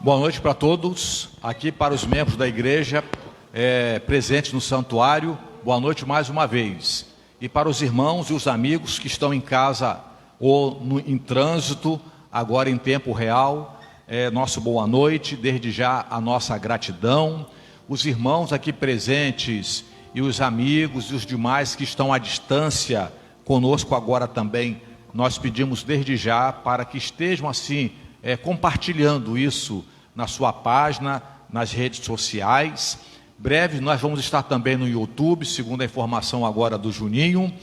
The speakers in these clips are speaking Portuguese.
Boa noite para todos, aqui para os membros da igreja presentes no santuário, boa noite mais uma vez. E para os irmãos e os amigos que estão em casa ou em trânsito, agora em tempo real, nosso boa noite, desde já a nossa gratidão. Os irmãos aqui presentes e os amigos e os demais que estão à distância conosco agora também, nós pedimos desde já para que estejam assim, compartilhando isso na sua página, nas redes sociais. Breve nós vamos estar também no YouTube, segundo a informação agora do Juninho,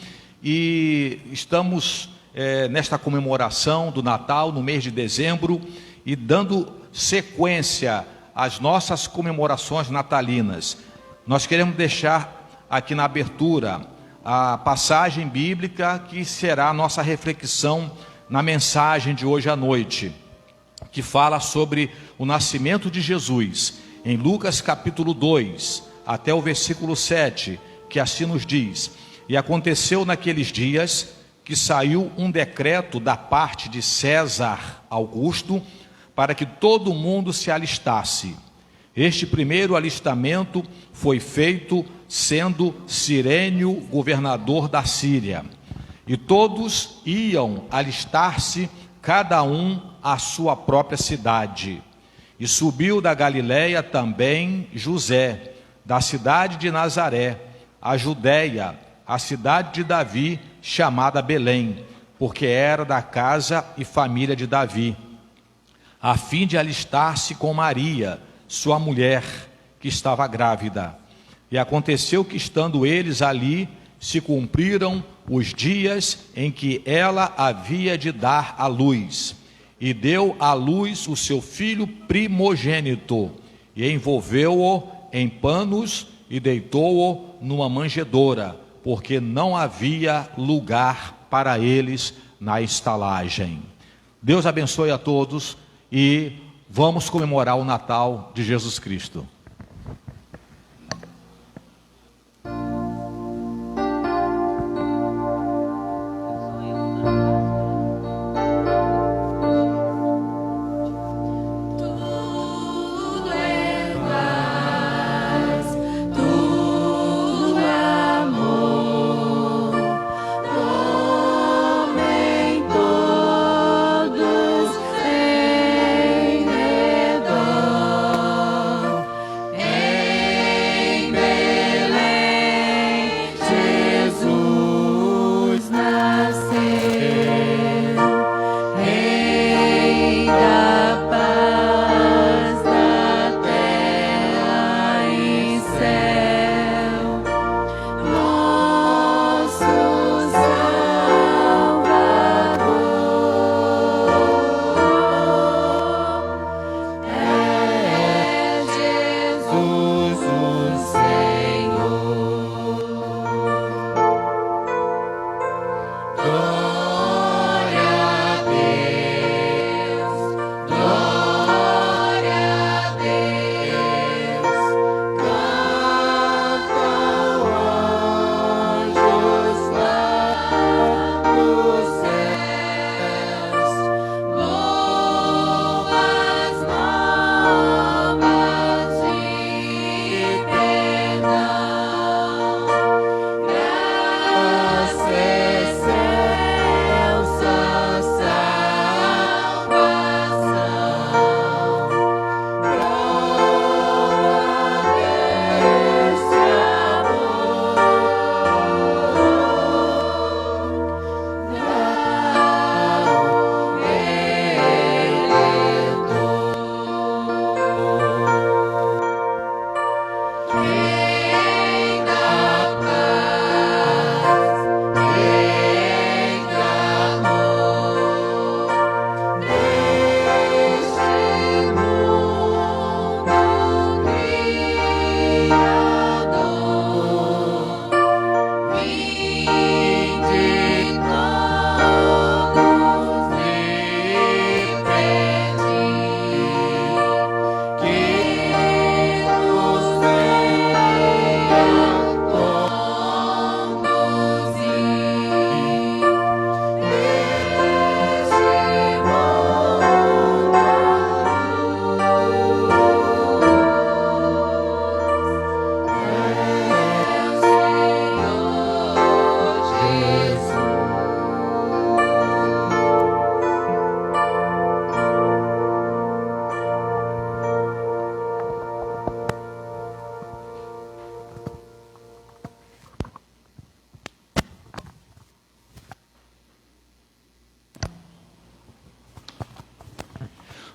e estamos nesta comemoração do Natal, no mês de dezembro, e dando sequência às nossas comemorações natalinas. Nós queremos deixar aqui na abertura a passagem bíblica que será a nossa reflexão na mensagem de hoje à noite, que fala sobre o nascimento de Jesus, em Lucas capítulo 2, até o versículo 7, que assim nos diz: E aconteceu naqueles dias que saiu um decreto da parte de César Augusto, para que todo mundo se alistasse. Este primeiro alistamento foi feito sendo Cirênio governador da Síria, e todos iam alistar-se, cada um à sua própria cidade. E subiu da Galiléia também José, da cidade de Nazaré, a Judéia, a cidade de Davi, chamada Belém, porque era da casa e família de Davi, a fim de alistar-se com Maria, sua mulher, que estava grávida. E aconteceu que, estando eles ali, se cumpriram os dias em que ela havia de dar à luz, e deu à luz o seu filho primogênito, e envolveu-o em panos e deitou-o numa manjedoura, porque não havia lugar para eles na estalagem. Deus abençoe a todos e vamos comemorar o Natal de Jesus Cristo.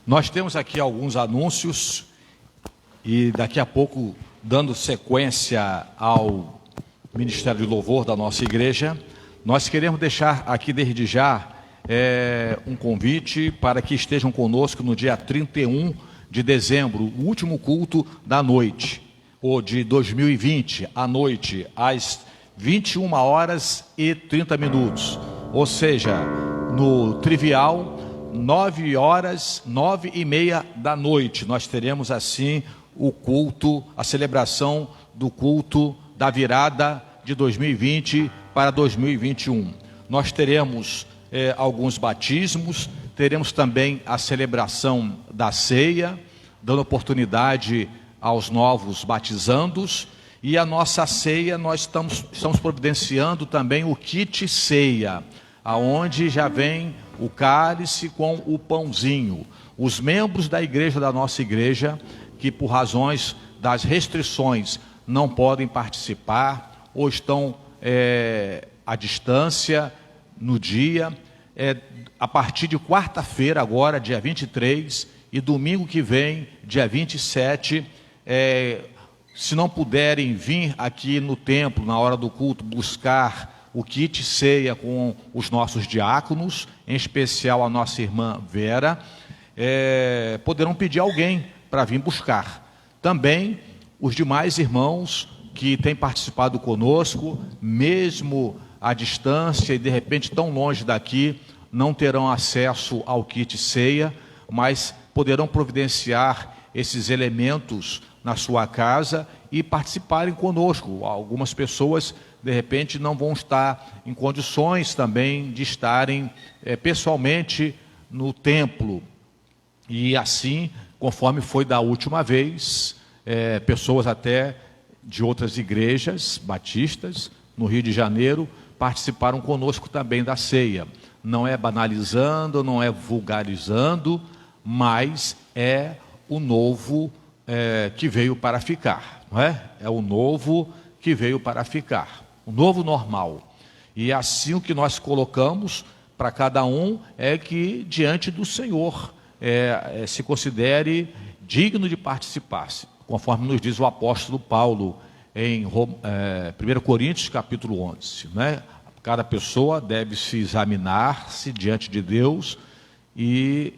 Nós temos aqui alguns anúncios e daqui a pouco, dando sequência ao Ministério de Louvor da nossa igreja, nós queremos deixar aqui desde já um convite para que estejam conosco no dia 31 de dezembro, o último culto da noite, ou de 2020, à noite, às 21h30, ou seja, no trivial, 9h30 da noite, nós teremos assim o culto, a celebração do culto da virada de 2020 para 2021. Nós teremos alguns batismos, teremos também a celebração da ceia, dando oportunidade aos novos batizandos, e a nossa ceia nós estamos providenciando também o kit ceia, aonde já vem o cálice com o pãozinho. Os membros da igreja, da nossa igreja, que por razões das restrições não podem participar ou estão à distância no dia, a partir de quarta-feira agora, dia 23, e domingo que vem, dia 27, se não puderem vir aqui no templo, na hora do culto, buscar o kit ceia com os nossos diáconos, em especial a nossa irmã Vera, poderão pedir alguém para vir buscar. Também os demais irmãos que têm participado conosco, mesmo à distância e de repente tão longe daqui, não terão acesso ao kit ceia, mas poderão providenciar esses elementos na sua casa e participarem conosco. Algumas pessoas, de repente, não vão estar em condições também de estarem pessoalmente no templo. E assim, conforme foi da última vez, pessoas até de outras igrejas batistas, no Rio de Janeiro, participaram conosco também da ceia. Não é banalizando, não é vulgarizando, mas é o novo que veio para ficar, não é? É o novo que veio para ficar, o novo normal. E assim o que nós colocamos para cada um é que diante do Senhor se considere digno de participar, conforme nos diz o apóstolo Paulo em 1 Coríntios capítulo 11, né? Cada pessoa deve se examinar-se diante de Deus e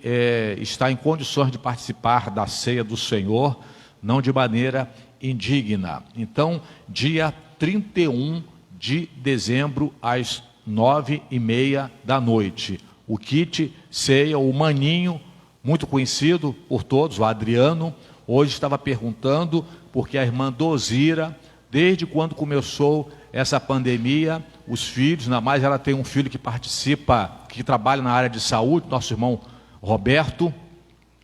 está em condições de participar da ceia do Senhor, não de maneira indigna. Então, dia 31 de dezembro, às 9h30 da noite, o kit ceia, o maninho, muito conhecido por todos, o Adriano, hoje estava perguntando, porque a irmã Dozira, desde quando começou essa pandemia, os filhos, ainda mais ela tem um filho que participa, que trabalha na área de saúde, nosso irmão Roberto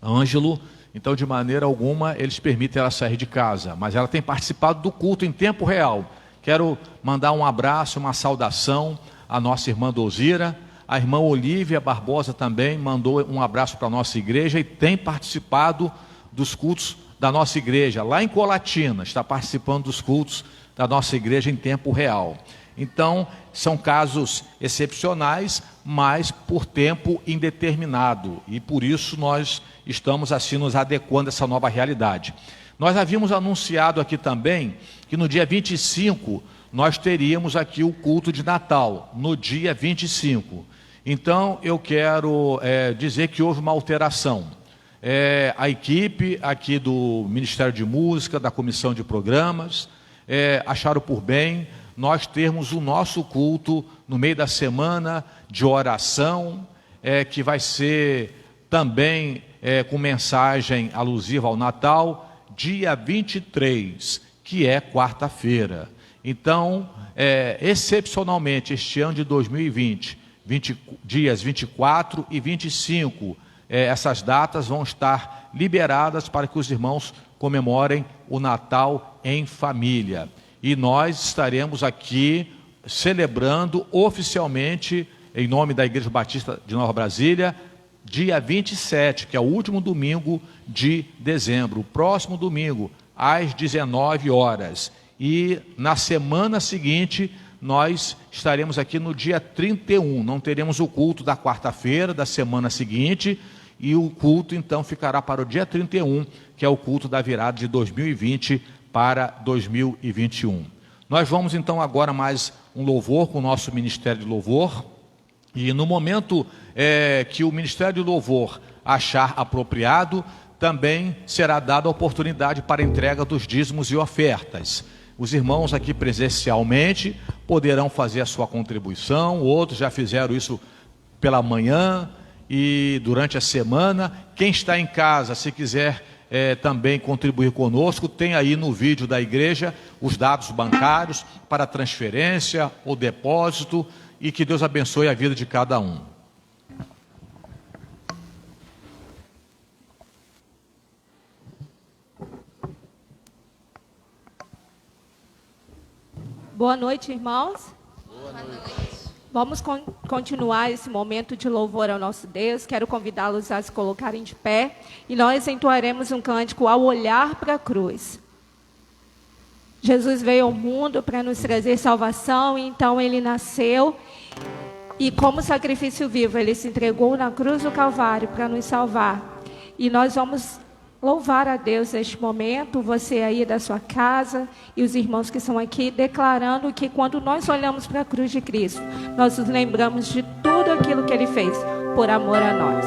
Ângelo, então de maneira alguma eles permitem ela sair de casa, mas ela tem participado do culto em tempo real. Quero mandar um abraço, uma saudação à nossa irmã Dozira, a irmã Olívia Barbosa também mandou um abraço para a nossa igreja e tem participado dos cultos da nossa igreja, lá em Colatina, está participando dos cultos da nossa igreja em tempo real. Então, são casos excepcionais, mas por tempo indeterminado, e por isso nós estamos assim nos adequando a essa nova realidade. Nós havíamos anunciado aqui também que no dia 25 nós teríamos aqui o culto de Natal, no dia 25. Então, eu quero dizer que houve uma alteração. A equipe aqui do Ministério de Música, da Comissão de Programas, acharam por bem nós termos o nosso culto no meio da semana de oração, que vai ser também com mensagem alusiva ao Natal, dia 23, que é quarta-feira. Então, excepcionalmente, este ano de 2020, dias 24 e 25, essas datas vão estar liberadas para que os irmãos comemorem o Natal em família. E nós estaremos aqui celebrando oficialmente, em nome da Igreja Batista de Nova Brasília, dia 27, que é o último domingo de dezembro, o próximo domingo, às 19 horas. E na semana seguinte, nós estaremos aqui no dia 31, não teremos o culto da quarta-feira da semana seguinte, e o culto então ficará para o dia 31, que é o culto da virada de 2020 para 2021. Nós vamos então agora mais um louvor com o nosso Ministério de Louvor, e no momento que o Ministério de Louvor achar apropriado, também será dada a oportunidade para a entrega dos dízimos e ofertas. Os irmãos aqui presencialmente poderão fazer a sua contribuição, outros já fizeram isso pela manhã e durante a semana. Quem está em casa, se quiser também contribuir conosco, tem aí no vídeo da igreja os dados bancários para transferência ou depósito, e que Deus abençoe a vida de cada um. Boa noite, irmãos. Boa noite. Vamos continuar esse momento de louvor ao nosso Deus. Quero convidá-los a se colocarem de pé e nós entoaremos um cântico ao olhar para a cruz. Jesus veio ao mundo para nos trazer salvação, e então ele nasceu e como sacrifício vivo, ele se entregou na cruz do Calvário para nos salvar. E nós vamos louvar a Deus neste momento, você aí da sua casa e os irmãos que estão aqui, declarando que quando nós olhamos para a cruz de Cristo, nós nos lembramos de tudo aquilo que ele fez por amor a nós.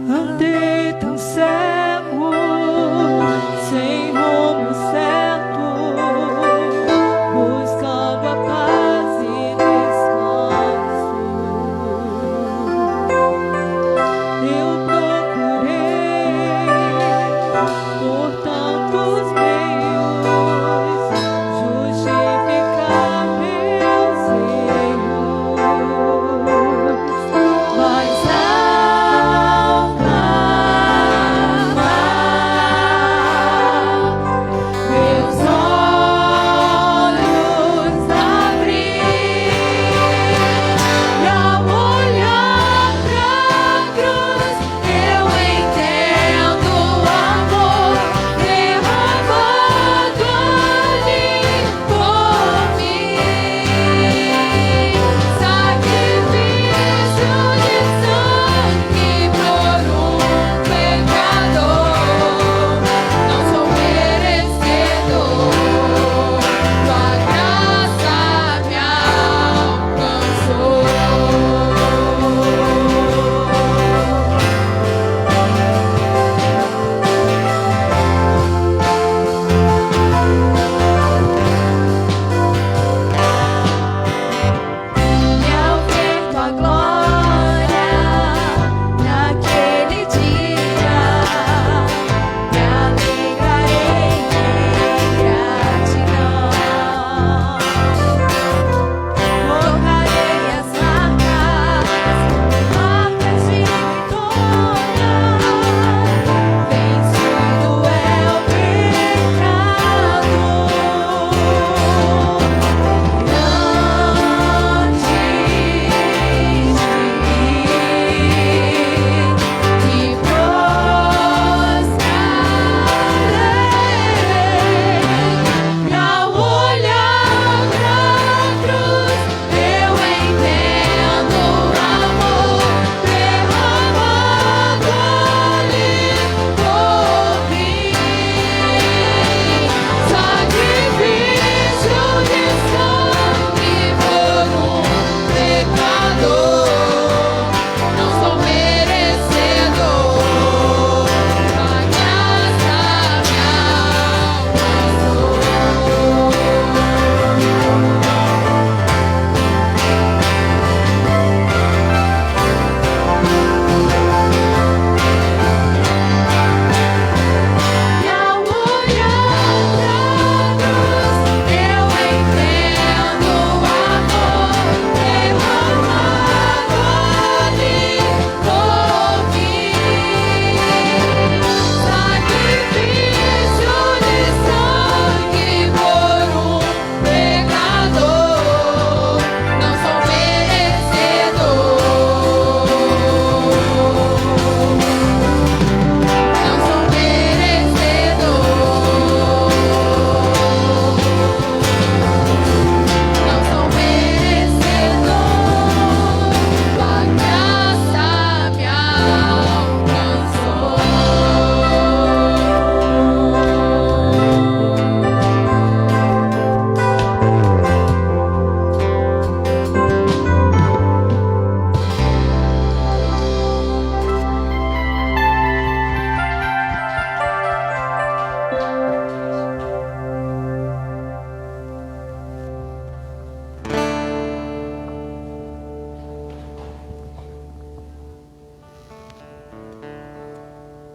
Ah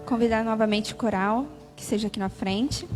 convidar novamente o coral, que seja aqui na frente.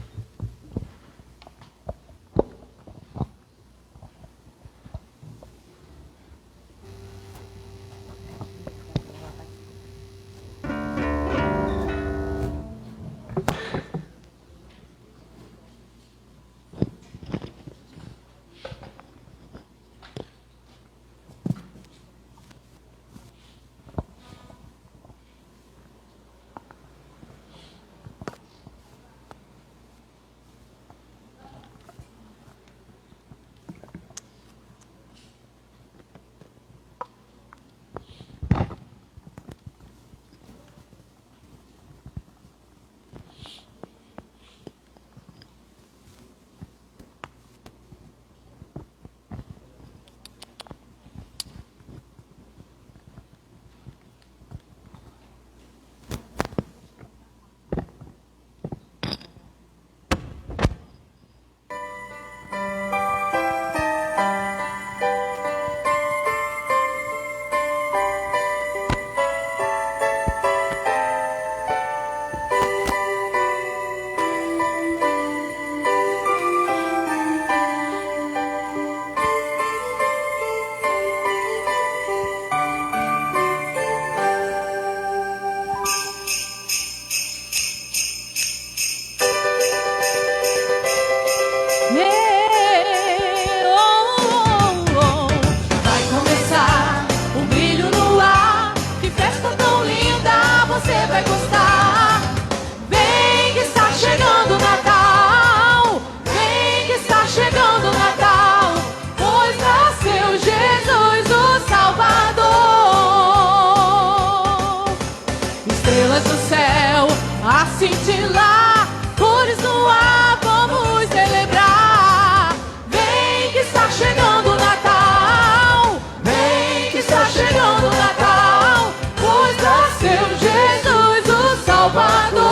cintilar, cores no ar, vamos celebrar. Vem que está chegando o Natal, vem que está chegando o Natal, pois nasceu Jesus o Salvador.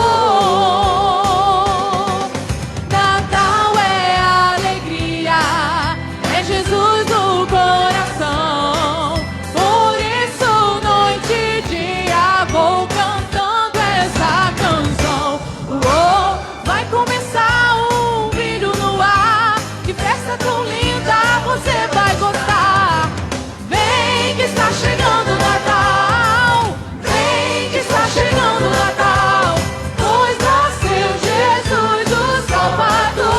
Natal é alegria, é Jesus no coração, por isso noite e dia vou cantando essa canção. Vai começar um brilho no ar, que festa tão linda você vai gostar. Vem que está chegando o Natal, vem que está chegando o Natal, pois nasceu Jesus o Salvador.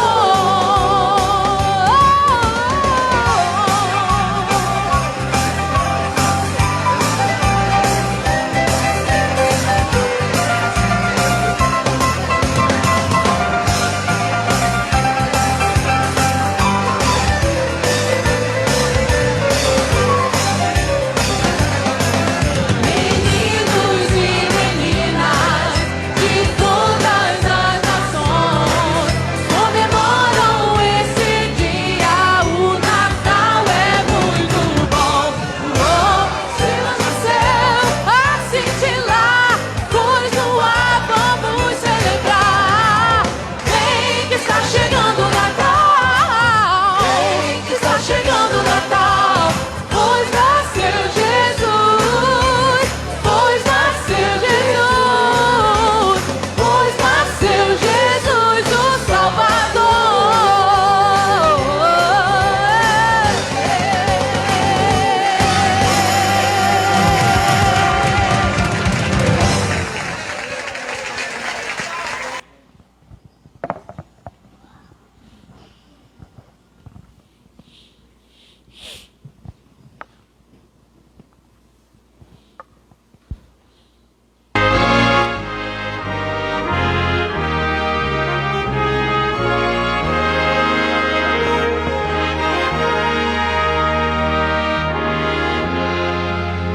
Meninos e meninas de todas as nações comemoram esse dia. O Natal é muito bom. Estrelas no céu a cintilar, cores no ar, vamos celebrar. Vem que está chegando o Natal, vem que está chegando o Natal, pois nasceu Jesus, pois nasceu Jesus, pois nasceu Jesus o Salvador.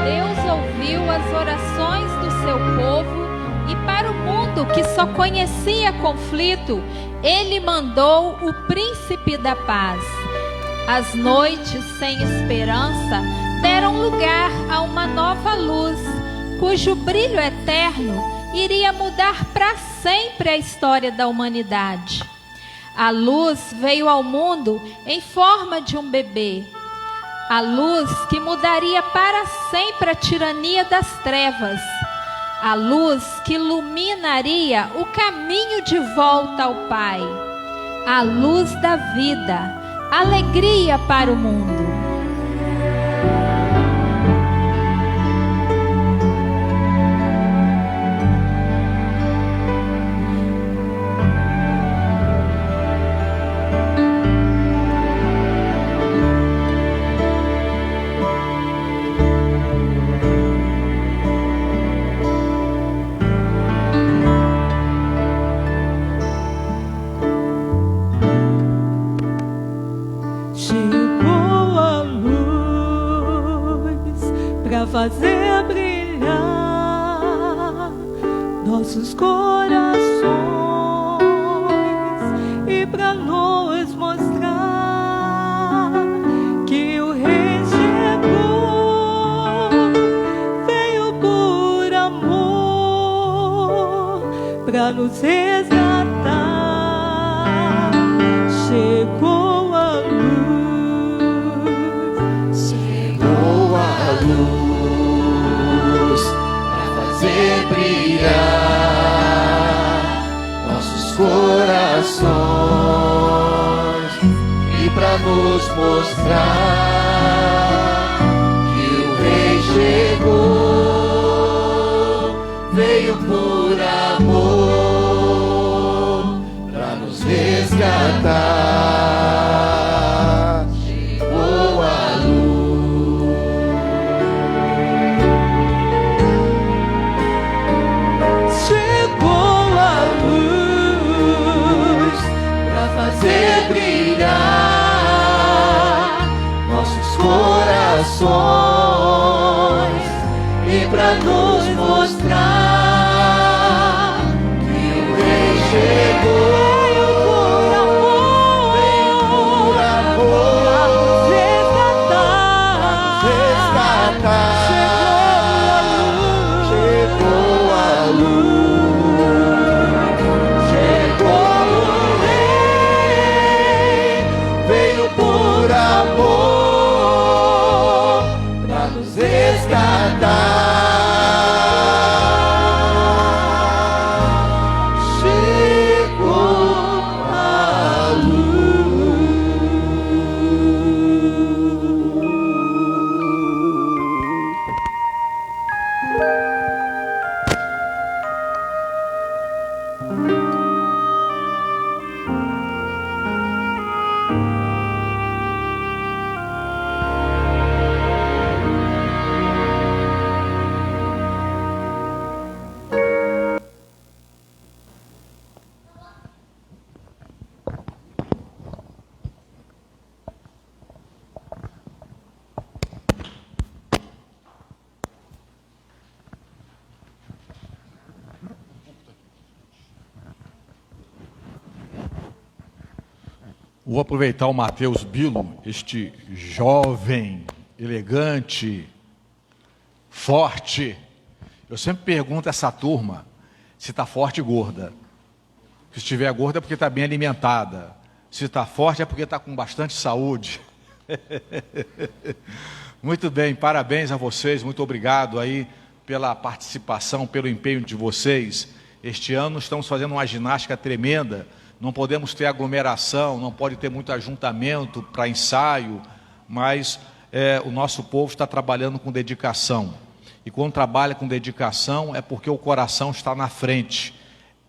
Deus ouviu as orações do seu povo e para o mundo que só conhecia conflito, Ele mandou o príncipe da paz. As noites sem esperança deram lugar a uma nova luz, cujo brilho eterno iria mudar para sempre a história da humanidade. A luz veio ao mundo em forma de um bebê. A luz que mudaria para sempre a tirania das trevas. a luz que iluminaria o caminho de volta ao Pai, a luz da vida, alegria para o mundo. Fazer brilhar nossos corações e para nos mostrar que o Rei chegou, veio por amor para nos resgatar. Chegou a luz, chegou a luz. Fazer brilhar nossos corações e para nos mostrar que o Rei chegou, veio por amor para nos resgatar. Chegou a luz. Fazer brilhar nossos corações e para nos mostrar que o Rei chegou, veio por amor, para nos resgatar. Chegou a luz, chegou o Rei, veio por amor para nos resgatar. Chegou a luz. Vou aproveitar o Mateus Bilo, este jovem, elegante, forte. Eu sempre pergunto a essa turma se está forte e gorda. Se estiver gorda é porque está bem alimentada. Se está forte é porque está com bastante saúde. Muito bem, parabéns a vocês, muito obrigado aí pela participação, pelo empenho de vocês. Este ano estamos fazendo uma ginástica tremenda. Não podemos ter aglomeração, não pode ter muito ajuntamento para ensaio, mas o nosso povo está trabalhando com dedicação. E quando trabalha com dedicação é porque o coração está na frente.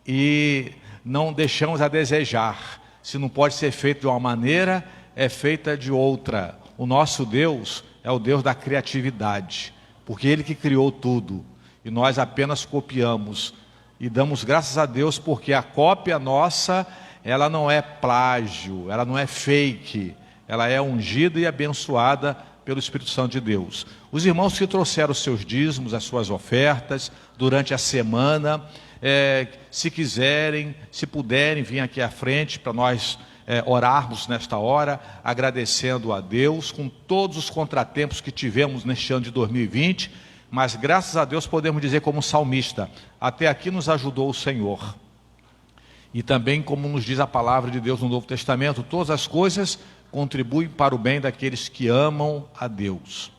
E não deixamos a desejar. Se não pode ser feito de uma maneira, é feita de outra. O nosso Deus é o Deus da criatividade, porque Ele que criou tudo. E nós apenas copiamos. E damos graças a Deus porque a cópia nossa, ela não é plágio, ela não é fake, ela é ungida e abençoada pelo Espírito Santo de Deus. Os irmãos que trouxeram os seus dízimos, as suas ofertas, durante a semana, se quiserem, se puderem, vir aqui à frente para nós orarmos nesta hora, agradecendo a Deus com todos os contratempos que tivemos neste ano de 2020, mas graças a Deus podemos dizer como salmista, até aqui nos ajudou o Senhor. E também como nos diz a palavra de Deus no Novo Testamento, todas as coisas contribuem para o bem daqueles que amam a Deus.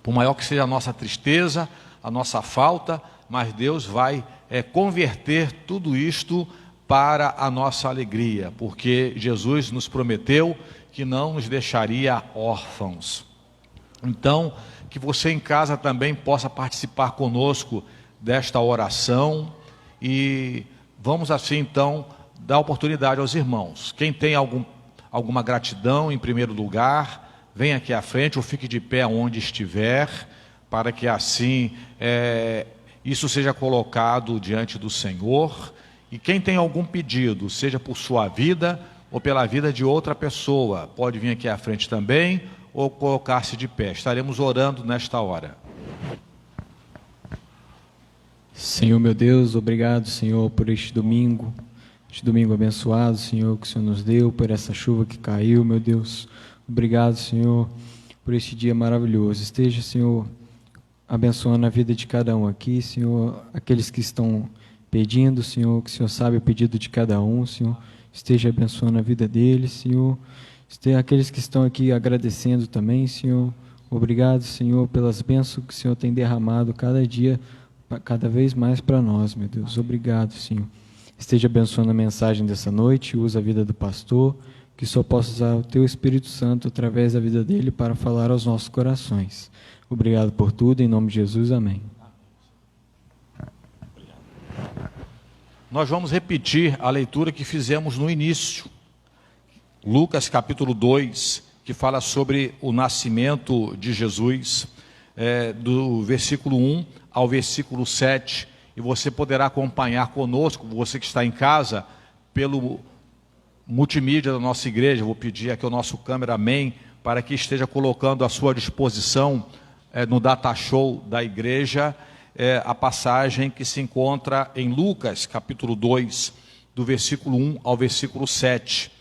Por maior que seja a nossa tristeza, a nossa falta, mas Deus vai converter tudo isto para a nossa alegria, porque Jesus nos prometeu que não nos deixaria órfãos. Então, que você em casa também possa participar conosco desta oração, e vamos assim então dar oportunidade aos irmãos. Quem tem alguma gratidão, em primeiro lugar, venha aqui à frente ou fique de pé onde estiver, para que assim isso seja colocado diante do Senhor. E quem tem algum pedido, seja por sua vida ou pela vida de outra pessoa, pode vir aqui à frente também ou colocar-se de pé. Estaremos orando nesta hora. Senhor meu Deus, obrigado, Senhor, por este domingo abençoado, Senhor, que o Senhor nos deu, por essa chuva que caiu, meu Deus. Obrigado, Senhor, por este dia maravilhoso. Esteja, Senhor, abençoando a vida de cada um aqui, Senhor, aqueles que estão pedindo, Senhor, que o Senhor sabe o pedido de cada um, Senhor, esteja abençoando a vida deles, Senhor. Aqueles que estão aqui agradecendo também, Senhor. Obrigado, Senhor, pelas bênçãos que o Senhor tem derramado cada dia, cada vez mais para nós, meu Deus. Obrigado, Senhor. Esteja abençoando a mensagem dessa noite, usa a vida do pastor, que só possa usar o Teu Espírito Santo através da vida dele para falar aos nossos corações. Obrigado por tudo, em nome de Jesus, amém. Nós vamos repetir a leitura que fizemos no início. Lucas capítulo 2, que fala sobre o nascimento de Jesus, do versículo 1 ao versículo 7, e você poderá acompanhar conosco, você que está em casa, pelo multimídia da nossa igreja. Eu vou pedir aqui ao nosso cameraman para que esteja colocando à sua disposição no data show da igreja a passagem que se encontra em Lucas capítulo 2, do versículo 1 ao versículo 7.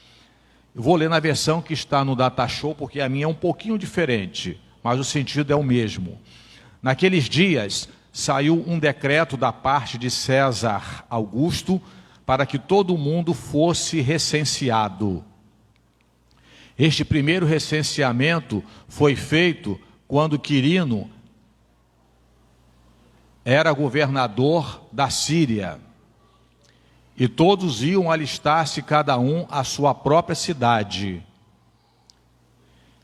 Eu vou ler na versão que está no data show, porque a minha é um pouquinho diferente, mas o sentido é o mesmo. Naqueles dias saiu um decreto da parte de César Augusto para que todo mundo fosse recenseado. Este primeiro recenseamento foi feito quando Quirino era governador da Síria. E todos iam alistar-se cada um à sua própria cidade.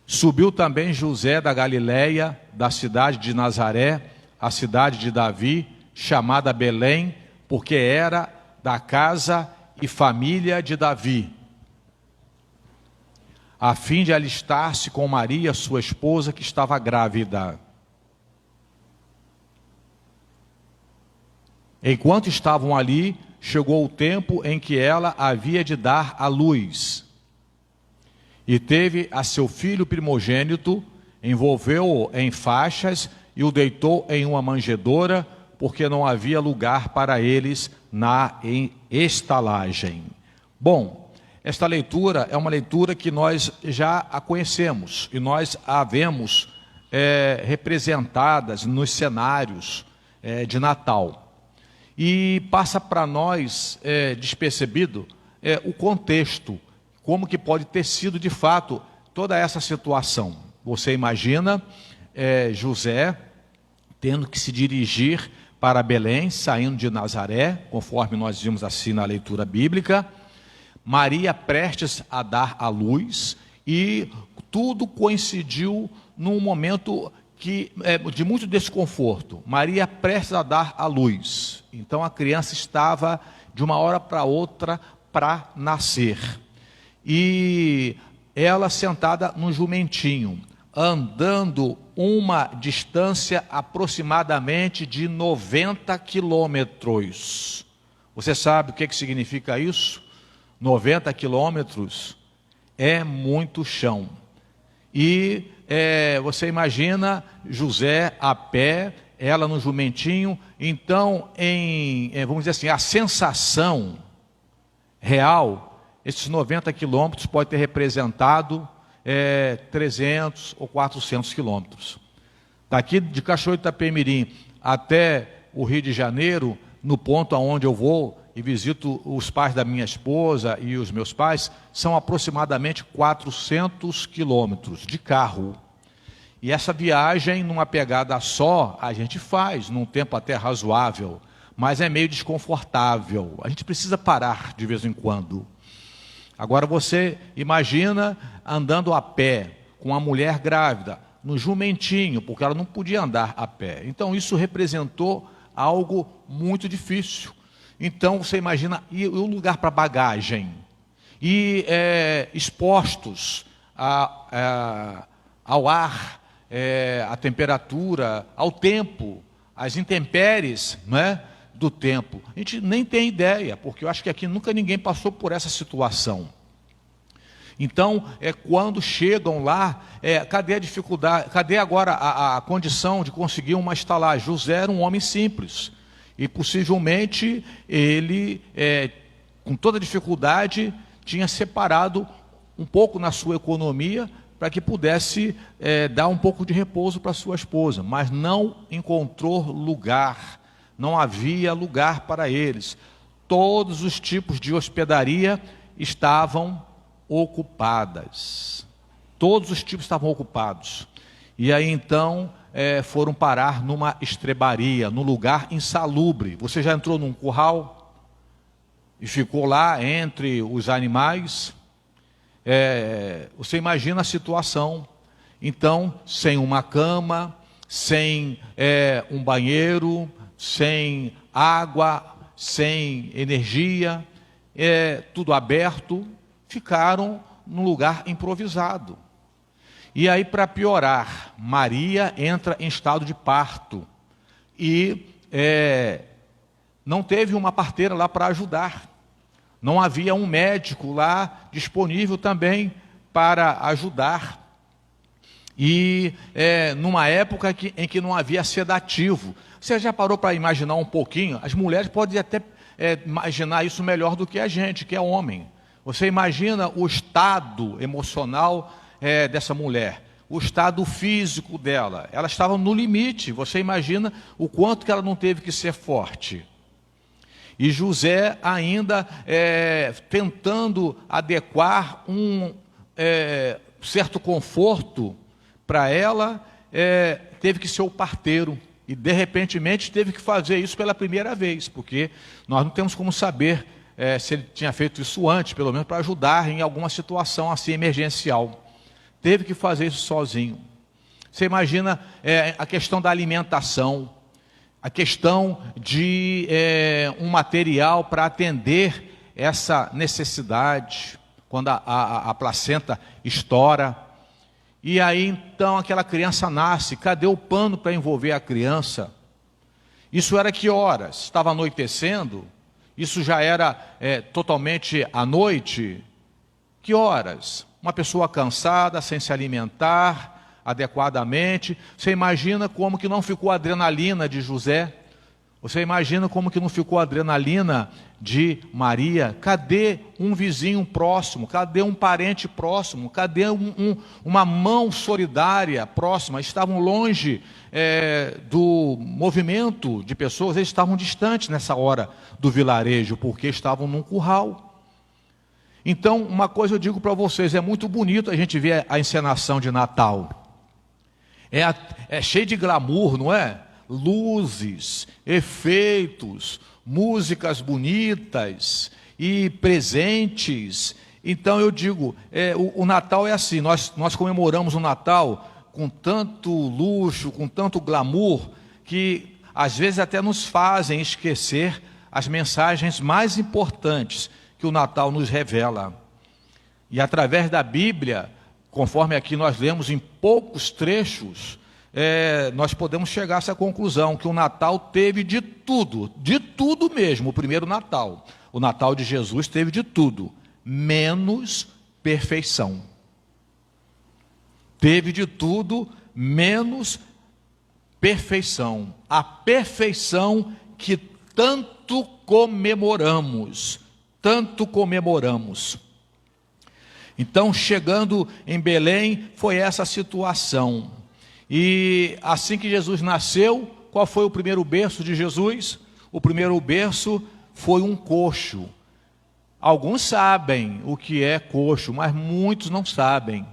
Subiu também José da Galileia, da cidade de Nazaré, a cidade de Davi, chamada Belém, porque era da casa e família de Davi, a fim de alistar-se com Maria, sua esposa, que estava grávida. Enquanto estavam ali, chegou o tempo em que ela havia de dar à luz. E teve a seu filho primogênito, envolveu-o em faixas e o deitou em uma manjedoura, porque não havia lugar para eles na estalagem. Bom, esta leitura é uma leitura que nós já a conhecemos, e nós a vemos representadas nos cenários de Natal. E passa para nós despercebido o contexto, como que pode ter sido de fato toda essa situação. Você imagina José tendo que se dirigir para Belém, saindo de Nazaré, conforme nós vimos assim na leitura bíblica, Maria prestes a dar à luz, e tudo coincidiu num momento de muito desconforto. Maria prestes a dar à luz, então a criança estava de uma hora para outra para nascer, e ela sentada no jumentinho, andando uma distância aproximadamente de 90 quilômetros. Você sabe o que significa isso? 90 quilômetros é muito chão. E você imagina José a pé, ela no jumentinho. Então, vamos dizer assim, a sensação real, esses 90 quilômetros pode ter representado 300 ou 400 quilômetros. Daqui de Cachoeiro de Itapemirim até o Rio de Janeiro, no ponto aonde eu vou e visito os pais da minha esposa e os meus pais, são aproximadamente 400 quilômetros de carro. E essa viagem, numa pegada só, a gente faz, num tempo até razoável, mas é meio desconfortável. A gente precisa parar de vez em quando. Agora você imagina andando a pé, com uma mulher grávida, no jumentinho, porque ela não podia andar a pé. Então isso representou algo muito difícil. Então você imagina, e o lugar para bagagem? E expostos ao ar, à temperatura, ao tempo, às intempéries, né, do tempo. A gente nem tem ideia, porque eu acho que aqui nunca ninguém passou por essa situação. Então, quando chegam lá, cadê a dificuldade, cadê agora a condição de conseguir uma estalagem? José era um homem simples, e possivelmente ele, com toda dificuldade, tinha separado um pouco na sua economia para que pudesse dar um pouco de repouso para sua esposa, mas não encontrou lugar, não havia lugar para eles. Todos os tipos de hospedaria estavam ocupadas. Todos os tipos estavam ocupados. E aí então foram parar numa estrebaria, num lugar insalubre. Você já entrou num curral e ficou lá entre os animais? Você imagina a situação. Então, sem uma cama, sem um banheiro, sem água, sem energia, tudo aberto, ficaram num lugar improvisado. E aí, para piorar, Maria entra em estado de parto e não teve uma parteira lá para ajudar. Não havia um médico lá disponível também para ajudar. E numa época em que não havia sedativo. Você já parou para imaginar um pouquinho? As mulheres podem até imaginar isso melhor do que a gente, que é homem. Você imagina o estado emocional dessa mulher, o estado físico dela. Ela estava no limite. Você imagina o quanto que ela não teve que ser forte. E José ainda tentando adequar um certo conforto para ela, teve que ser o parteiro. E de repentemente teve que fazer isso pela primeira vez, porque nós não temos como saber se ele tinha feito isso antes, pelo menos para ajudar em alguma situação assim emergencial. Teve que fazer isso sozinho. Você imagina a questão da alimentação, a questão de um material para atender essa necessidade, quando a placenta estoura. E aí então aquela criança nasce, cadê o pano para envolver a criança? Isso era que horas? Estava anoitecendo? Isso já era totalmente à noite? Que horas? Uma pessoa cansada, sem se alimentar adequadamente. Você imagina como que não ficou a adrenalina de José? Você imagina como que não ficou a adrenalina de Maria? Cadê um vizinho próximo? Cadê um parente próximo? Cadê uma mão solidária próxima? Estavam longe do movimento de pessoas, eles estavam distantes nessa hora do vilarejo, porque estavam num curral. Então, uma coisa eu digo para vocês, é muito bonito a gente ver a encenação de Natal. É cheio de glamour, não é? Luzes, efeitos, músicas bonitas e presentes. Então eu digo, o Natal é assim, nós comemoramos o Natal com tanto luxo, com tanto glamour, que às vezes até nos fazem esquecer as mensagens mais importantes que o Natal nos revela. E através da Bíblia, conforme aqui nós lemos em poucos trechos, nós podemos chegar a essa conclusão, que o Natal teve de tudo mesmo, o primeiro Natal. O Natal de Jesus teve de tudo, menos perfeição. Teve de tudo, menos perfeição. A perfeição que tanto comemoramos. Então, chegando em Belém, foi essa situação. E assim que Jesus nasceu, qual foi o primeiro berço de Jesus? O primeiro berço foi um coxo. Alguns sabem o que é coxo, mas muitos não sabem.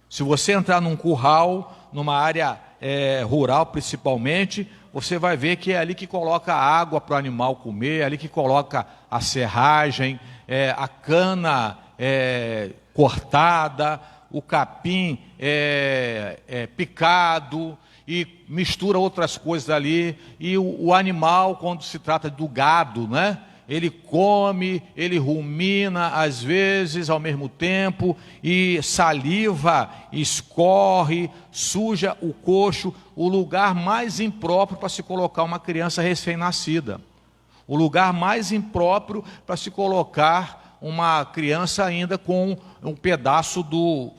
Se você entrar num curral, numa área rural principalmente, você vai ver que é ali que coloca água para o animal comer, é ali que coloca a serragem, a cana cortada, o capim picado, e mistura outras coisas ali, e o animal, quando se trata do gado, né? Ele come, ele rumina às vezes ao mesmo tempo, e saliva, escorre, suja o coxo, o lugar mais impróprio para se colocar uma criança recém-nascida. O lugar mais impróprio para se colocar uma criança ainda com um pedaço do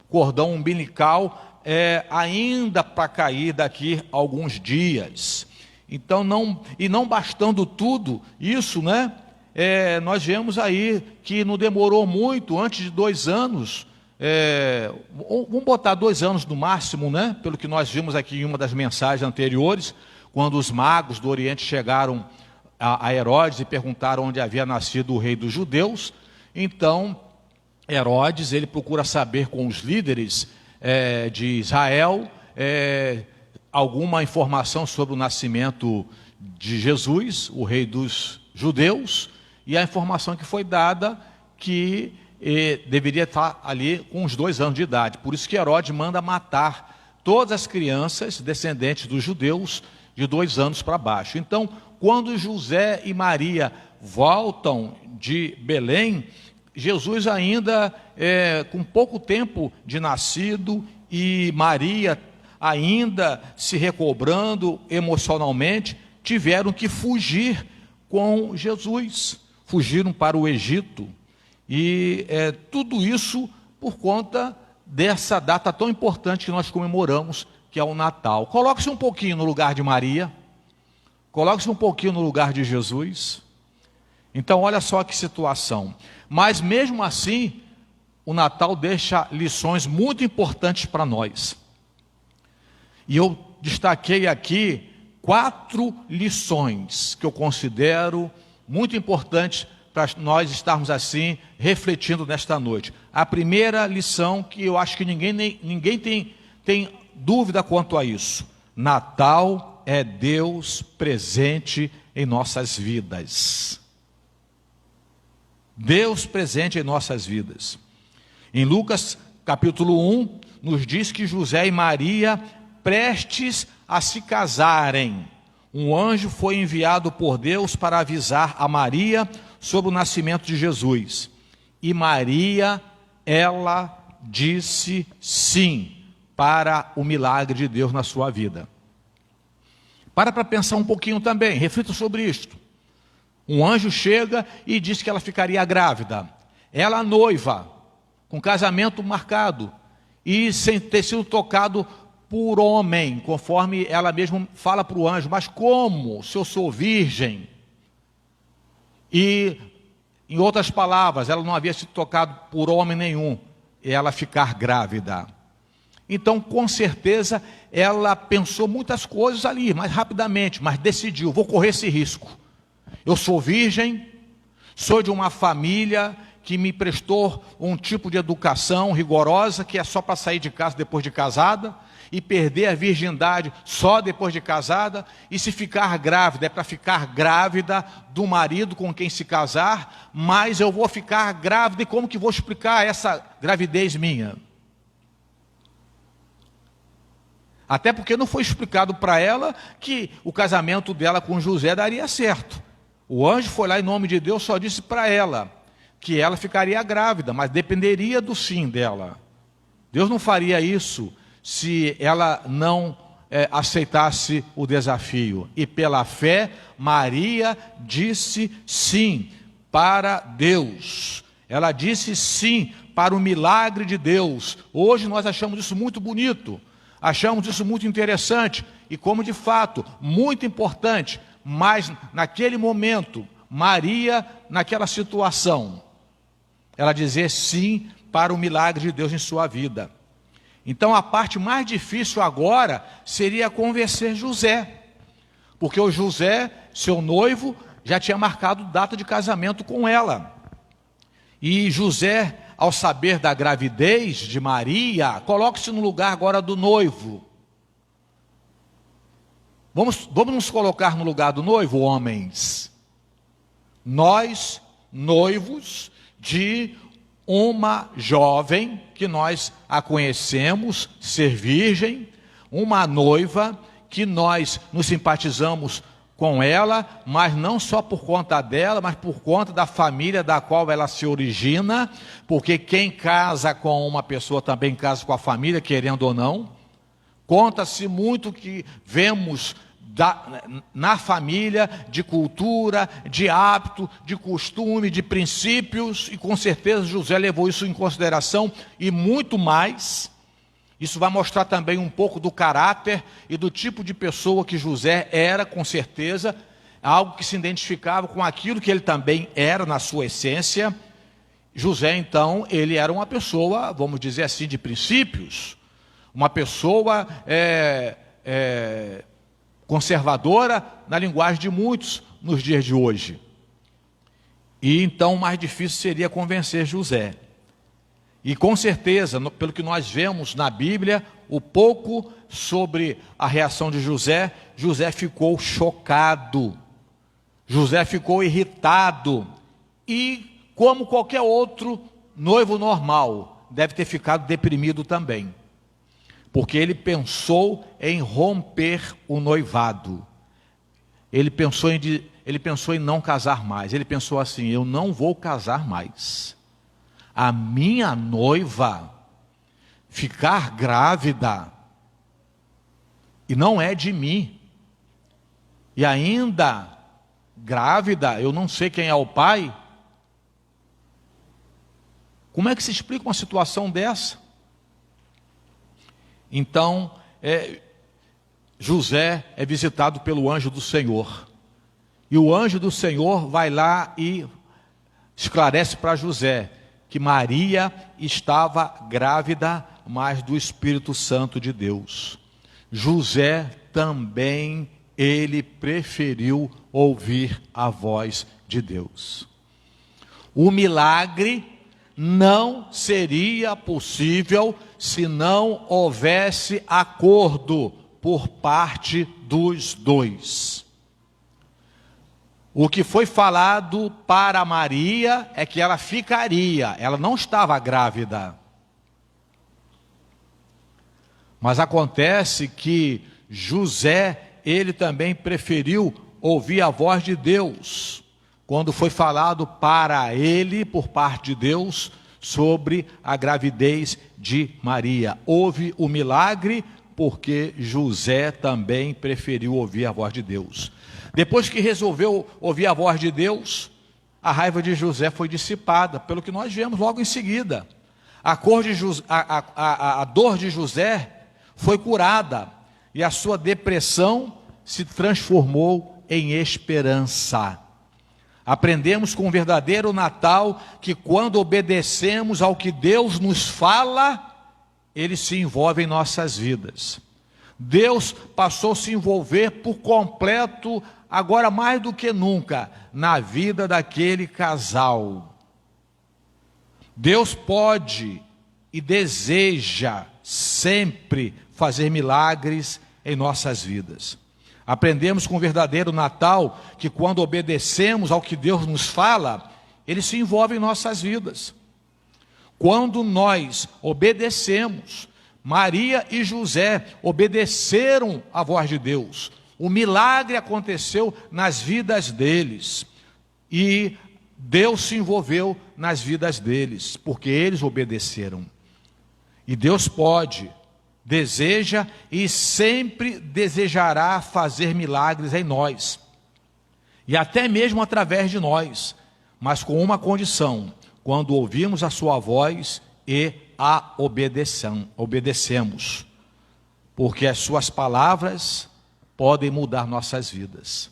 cordão umbilical ainda para cair daqui a alguns dias. Então, não bastando tudo isso, né? Nós vemos aí que não demorou muito, antes de 2 anos, vamos botar 2 anos no máximo, né? Pelo que nós vimos aqui em uma das mensagens anteriores, quando os magos do Oriente chegaram a Herodes e perguntaram onde havia nascido o rei dos judeus. Então, Herodes, ele procura saber com os líderes de Israel alguma informação sobre o nascimento de Jesus, o rei dos judeus, e a informação que foi dada que deveria estar ali com uns 2 anos de idade. Por isso que Herodes manda matar todas as crianças descendentes dos judeus de 2 anos para baixo. Então, quando José e Maria voltam de Belém, Jesus ainda com pouco tempo de nascido, e Maria ainda se recobrando emocionalmente, tiveram que fugir com Jesus, fugiram para o Egito, e tudo isso por conta dessa data tão importante que nós comemoramos, que é o Natal. Coloque-se um pouquinho no lugar de Maria, coloque-se um pouquinho no lugar de Jesus. Então, olha só que situação. Mas mesmo assim, o Natal deixa lições muito importantes para nós. E eu destaquei aqui 4 lições que eu considero muito importantes para nós estarmos assim, refletindo nesta noite. A primeira lição, que eu acho que ninguém tem dúvida quanto a isso: Natal é Deus presente em nossas vidas. Deus presente em nossas vidas. Em Lucas capítulo 1, nos diz que José e Maria, prestes a se casarem, um anjo foi enviado por Deus para avisar a Maria sobre o nascimento de Jesus. E Maria, ela disse sim para o milagre de Deus na sua vida. Para pensar um pouquinho também, reflita sobre isto. Um anjo chega e diz que ela ficaria grávida. Ela noiva, com casamento marcado, e sem ter sido tocado por homem, conforme ela mesma fala para o anjo: mas como, se eu sou virgem? E, em outras palavras, ela não havia sido tocada por homem nenhum, e ela ficar grávida. Então, com certeza, ela pensou muitas coisas ali, mais rapidamente, mas decidiu: vou correr esse risco. Eu sou virgem, sou de uma família que me prestou um tipo de educação rigorosa, que é só para sair de casa depois de casada, e perder a virgindade só depois de casada, e se ficar grávida, é para ficar grávida do marido com quem se casar, mas eu vou ficar grávida, e como que vou explicar essa gravidez minha? Até porque não foi explicado para ela que o casamento dela com José daria certo. O anjo foi lá em nome de Deus, só disse para ela que ela ficaria grávida, mas dependeria do sim dela. Deus não faria isso se ela não aceitasse o desafio. E pela fé, Maria disse sim para Deus. Ela disse sim para o milagre de Deus. Hoje nós achamos isso muito bonito, achamos isso muito interessante, e como de fato, muito importante. Mas naquele momento, Maria, naquela situação, ela dizia sim para o milagre de Deus em sua vida. Então a parte mais difícil agora seria convencer José, porque o José, seu noivo, já tinha marcado data de casamento com ela. E José, ao saber da gravidez de Maria, coloque-se no lugar agora do noivo. Vamos nos colocar no lugar do noivo, homens. Nós, noivos de uma jovem que nós a conhecemos ser virgem, uma noiva que nós nos simpatizamos com ela, mas não só por conta dela, mas por conta da família da qual ela se origina, porque quem casa com uma pessoa também casa com a família, querendo ou não. Conta-se muito que vemos na família de cultura, de hábito, de costume, de princípios, e com certeza José levou isso em consideração e muito mais. Isso vai mostrar também um pouco do caráter e do tipo de pessoa que José era, com certeza, algo que se identificava com aquilo que ele também era na sua essência. José, então, ele era uma pessoa, vamos dizer assim, de princípios, uma pessoa conservadora, na linguagem de muitos nos dias de hoje. E então o mais difícil seria convencer José. E com certeza, pelo que nós vemos na Bíblia, o pouco sobre a reação de José, José ficou chocado, José ficou irritado, e como qualquer outro noivo normal, deve ter ficado deprimido também, porque ele pensou em romper o noivado, ele pensou em não casar mais, ele pensou assim: eu não vou casar mais. A minha noiva ficar grávida, e não é de mim, e ainda grávida, eu não sei quem é o pai. Como é que se explica uma situação dessa? Então, José é visitado pelo anjo do Senhor, e o anjo do Senhor vai lá e esclarece para José que Maria estava grávida, mas do Espírito Santo de Deus. José também, ele preferiu ouvir a voz de Deus. O milagre não seria possível se não houvesse acordo por parte dos dois. O que foi falado para Maria é que ela ficaria, ela não estava grávida. Mas acontece que José, ele também preferiu ouvir a voz de Deus, quando foi falado para ele, por parte de Deus, sobre a gravidez de Maria. Houve o milagre, porque José também preferiu ouvir a voz de Deus. Depois que resolveu ouvir a voz de Deus, a raiva de José foi dissipada, pelo que nós vemos logo em seguida. A dor de José foi curada, e a sua depressão se transformou em esperança. Aprendemos com o verdadeiro Natal que quando obedecemos ao que Deus nos fala, Ele se envolve em nossas vidas. Deus passou a se envolver por completo, agora mais do que nunca, na vida daquele casal. Deus pode e deseja sempre fazer milagres em nossas vidas. Aprendemos com o verdadeiro Natal que quando obedecemos ao que Deus nos fala, Ele se envolve em nossas vidas. Quando nós obedecemos, Maria e José obedeceram à voz de Deus. O milagre aconteceu nas vidas deles. E Deus se envolveu nas vidas deles, porque eles obedeceram. E Deus pode, deseja e sempre desejará fazer milagres em nós. E até mesmo através de nós, mas com uma condição: quando ouvimos a sua voz e a obedecemos, porque as suas palavras podem mudar nossas vidas.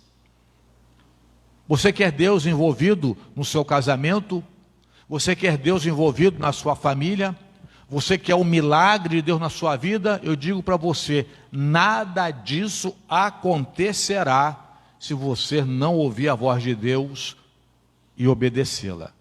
Você quer Deus envolvido no seu casamento? Você quer Deus envolvido na sua família? Você quer o milagre de Deus na sua vida? Eu digo para você, nada disso acontecerá se você não ouvir a voz de Deus e obedecê-la.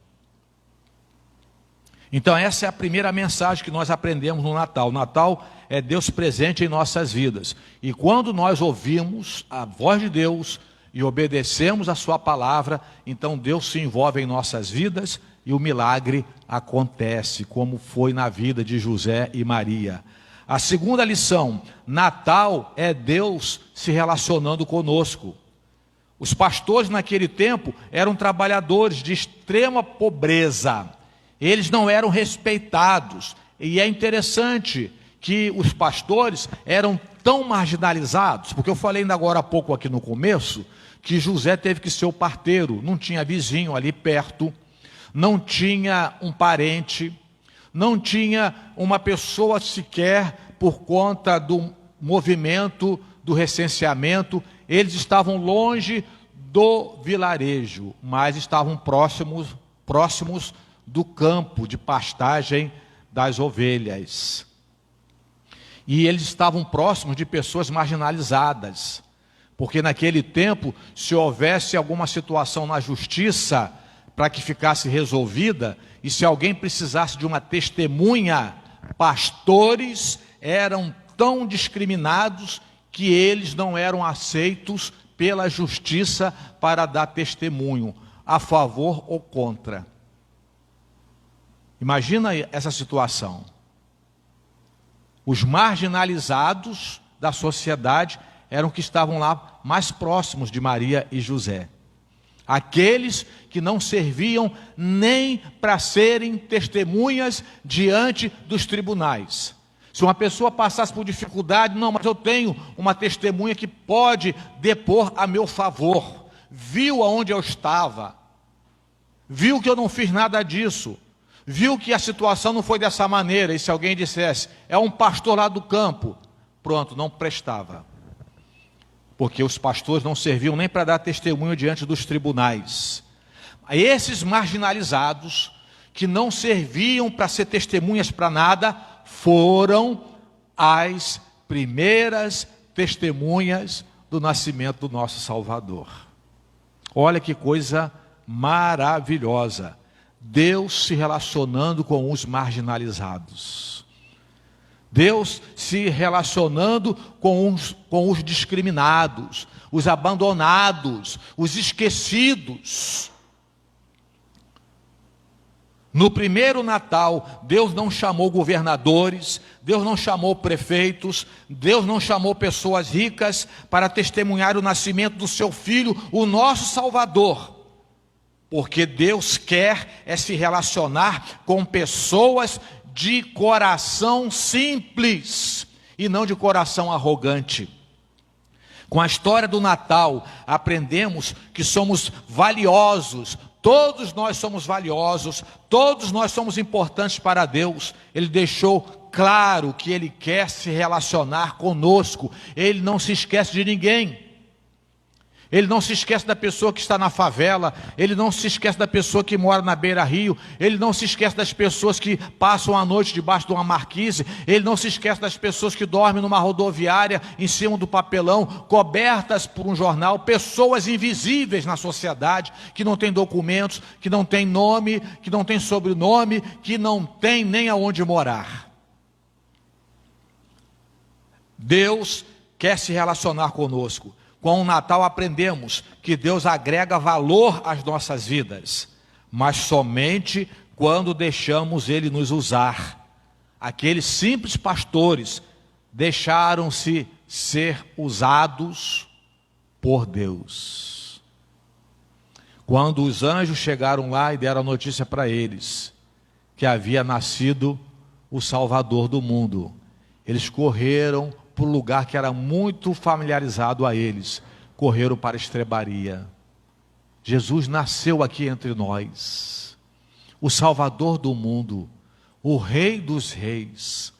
Então essa é a primeira mensagem que nós aprendemos no Natal. O Natal é Deus presente em nossas vidas. E quando nós ouvimos a voz de Deus e obedecemos a sua palavra, então Deus se envolve em nossas vidas e o milagre acontece, como foi na vida de José e Maria. A segunda lição: Natal é Deus se relacionando conosco. Os pastores naquele tempo eram trabalhadores de extrema pobreza. Eles não eram respeitados. E é interessante que os pastores eram tão marginalizados, porque eu falei ainda agora há pouco aqui no começo, que José teve que ser o parteiro, não tinha vizinho ali perto, não tinha um parente, não tinha uma pessoa sequer por conta do movimento, do recenseamento. Eles estavam longe do vilarejo, mas estavam próximos do campo de pastagem das ovelhas. E eles estavam próximos de pessoas marginalizadas, porque naquele tempo, se houvesse alguma situação na justiça para que ficasse resolvida, e se alguém precisasse de uma testemunha, pastores eram tão discriminados que eles não eram aceitos pela justiça para dar testemunho, a favor ou contra. Imagina essa situação. Os marginalizados da sociedade eram que estavam lá mais próximos de Maria e José. Aqueles que não serviam nem para serem testemunhas diante dos tribunais. Se uma pessoa passasse por dificuldade, não, mas eu tenho uma testemunha que pode depor a meu favor. Viu aonde eu estava, viu que eu não fiz nada disso, viu que a situação não foi dessa maneira, e se alguém dissesse, é um pastor lá do campo, pronto, não prestava. Porque os pastores não serviam nem para dar testemunho diante dos tribunais. Esses marginalizados, que não serviam para ser testemunhas para nada, foram as primeiras testemunhas do nascimento do nosso Salvador. Olha que coisa maravilhosa. Deus se relacionando com os marginalizados. Deus se relacionando com os discriminados, os abandonados, os esquecidos. No primeiro Natal, Deus não chamou governadores, Deus não chamou prefeitos, Deus não chamou pessoas ricas para testemunhar o nascimento do seu Filho, o nosso Salvador. Porque Deus quer se relacionar com pessoas de coração simples e não de coração arrogante. Com a história do Natal, aprendemos que somos valiosos. Todos nós somos valiosos, todos nós somos importantes para Deus. Ele deixou claro que Ele quer se relacionar conosco. Ele não se esquece de ninguém. Ele não se esquece da pessoa que está na favela, ele não se esquece da pessoa que mora na beira-rio, ele não se esquece das pessoas que passam a noite debaixo de uma marquise, ele não se esquece das pessoas que dormem numa rodoviária em cima do papelão, cobertas por um jornal, pessoas invisíveis na sociedade, que não têm documentos, que não têm nome, que não têm sobrenome, que não têm nem aonde morar. Deus quer se relacionar conosco. Com o Natal aprendemos que Deus agrega valor às nossas vidas, mas somente quando deixamos Ele nos usar. Aqueles simples pastores deixaram-se ser usados por Deus. Quando os anjos chegaram lá e deram a notícia para eles que havia nascido o Salvador do mundo, eles correram para um lugar que era muito familiarizado a eles, correram para a estrebaria. Jesus nasceu aqui entre nós, o Salvador do mundo, o Rei dos reis.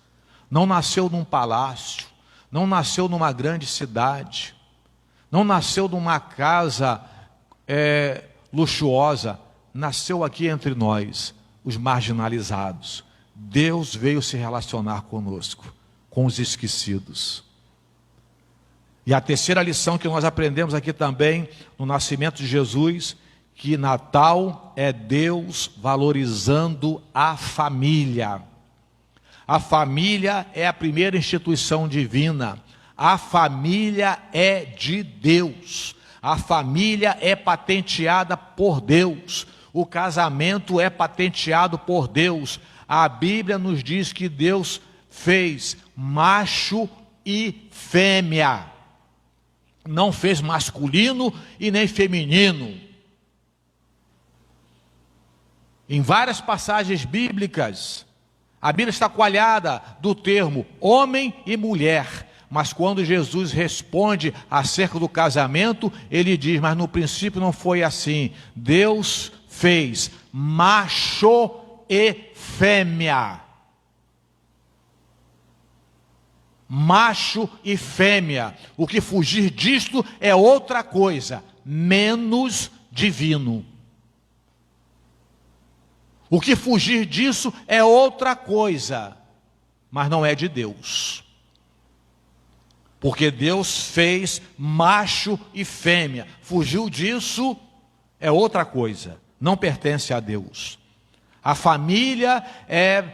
Não nasceu num palácio, não nasceu numa grande cidade, não nasceu numa casa luxuosa, nasceu aqui entre nós, os marginalizados. Deus veio se relacionar conosco, com os esquecidos. E a terceira lição que nós aprendemos aqui também, no nascimento de Jesus, que Natal é Deus valorizando a família. A família é a primeira instituição divina. A família é de Deus. A família é patenteada por Deus. O casamento é patenteado por Deus. A Bíblia nos diz que Deus fez macho e fêmea. Não fez masculino e nem feminino. Em várias passagens bíblicas, a Bíblia está coalhada do termo homem e mulher. Mas quando Jesus responde acerca do casamento, ele diz, mas no princípio não foi assim. Deus fez macho e fêmea. Macho e fêmea. O que fugir disto é outra coisa, menos divino. O que fugir disso é outra coisa, mas não é de Deus. Porque Deus fez macho e fêmea. Fugiu disso é outra coisa, não pertence a Deus. A família é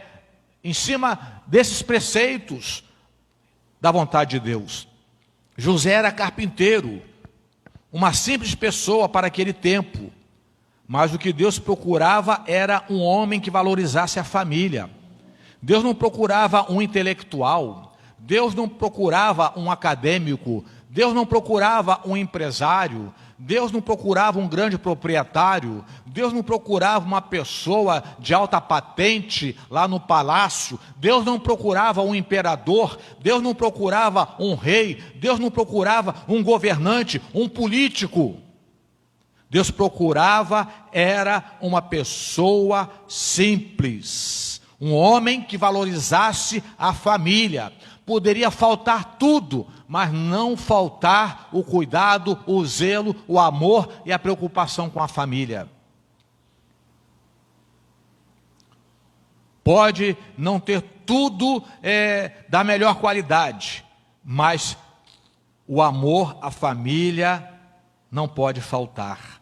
em cima desses preceitos da vontade de Deus. José era carpinteiro, uma simples pessoa para aquele tempo. Mas o que Deus procurava era um homem que valorizasse a família. Deus não procurava um intelectual. Deus não procurava um acadêmico. Deus não procurava um empresário. Deus não procurava um grande proprietário. Deus não procurava uma pessoa de alta patente lá no palácio. Deus não procurava um imperador. Deus não procurava um rei. Deus não procurava um governante, um político. Deus procurava era uma pessoa simples, um homem que valorizasse a família. Poderia faltar tudo, mas não faltar o cuidado, o zelo, o amor e a preocupação com a família. Pode não ter tudo da melhor qualidade, mas o amor à família não pode faltar.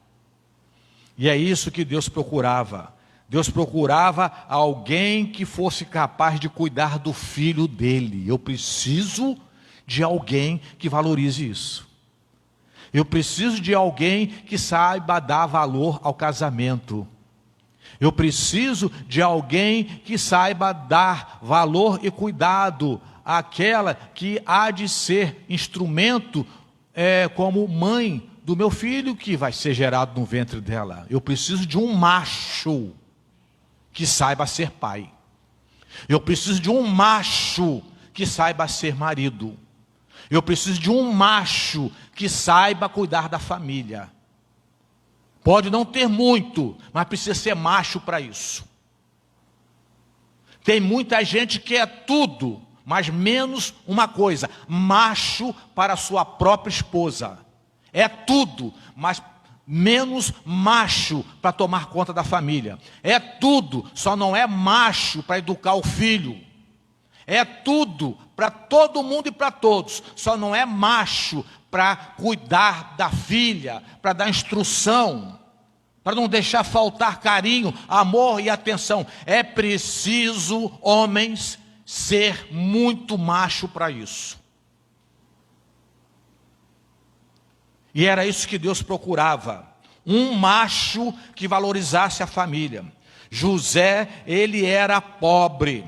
E é isso que Deus procurava. Deus procurava alguém que fosse capaz de cuidar do filho dele. Eu preciso de alguém que valorize isso. Eu preciso de alguém que saiba dar valor ao casamento. Eu preciso de alguém que saiba dar valor e cuidado àquela que há de ser instrumento como mãe do meu filho que vai ser gerado no ventre dela. Eu preciso de um macho que saiba ser pai. Eu preciso de um macho que saiba ser marido. Eu preciso de um macho que saiba cuidar da família. Pode não ter muito, mas precisa ser macho para isso. Tem muita gente que é tudo, mas menos uma coisa: macho para a sua própria esposa. É tudo, mas menos macho para tomar conta da família. É tudo, só não é macho para educar o filho. É tudo para todo mundo e para todos, só não é macho para cuidar da filha, para dar instrução, para não deixar faltar carinho, amor e atenção. É preciso, homens, ser muito macho para isso. E era isso que Deus procurava, um macho que valorizasse a família. José, ele era pobre,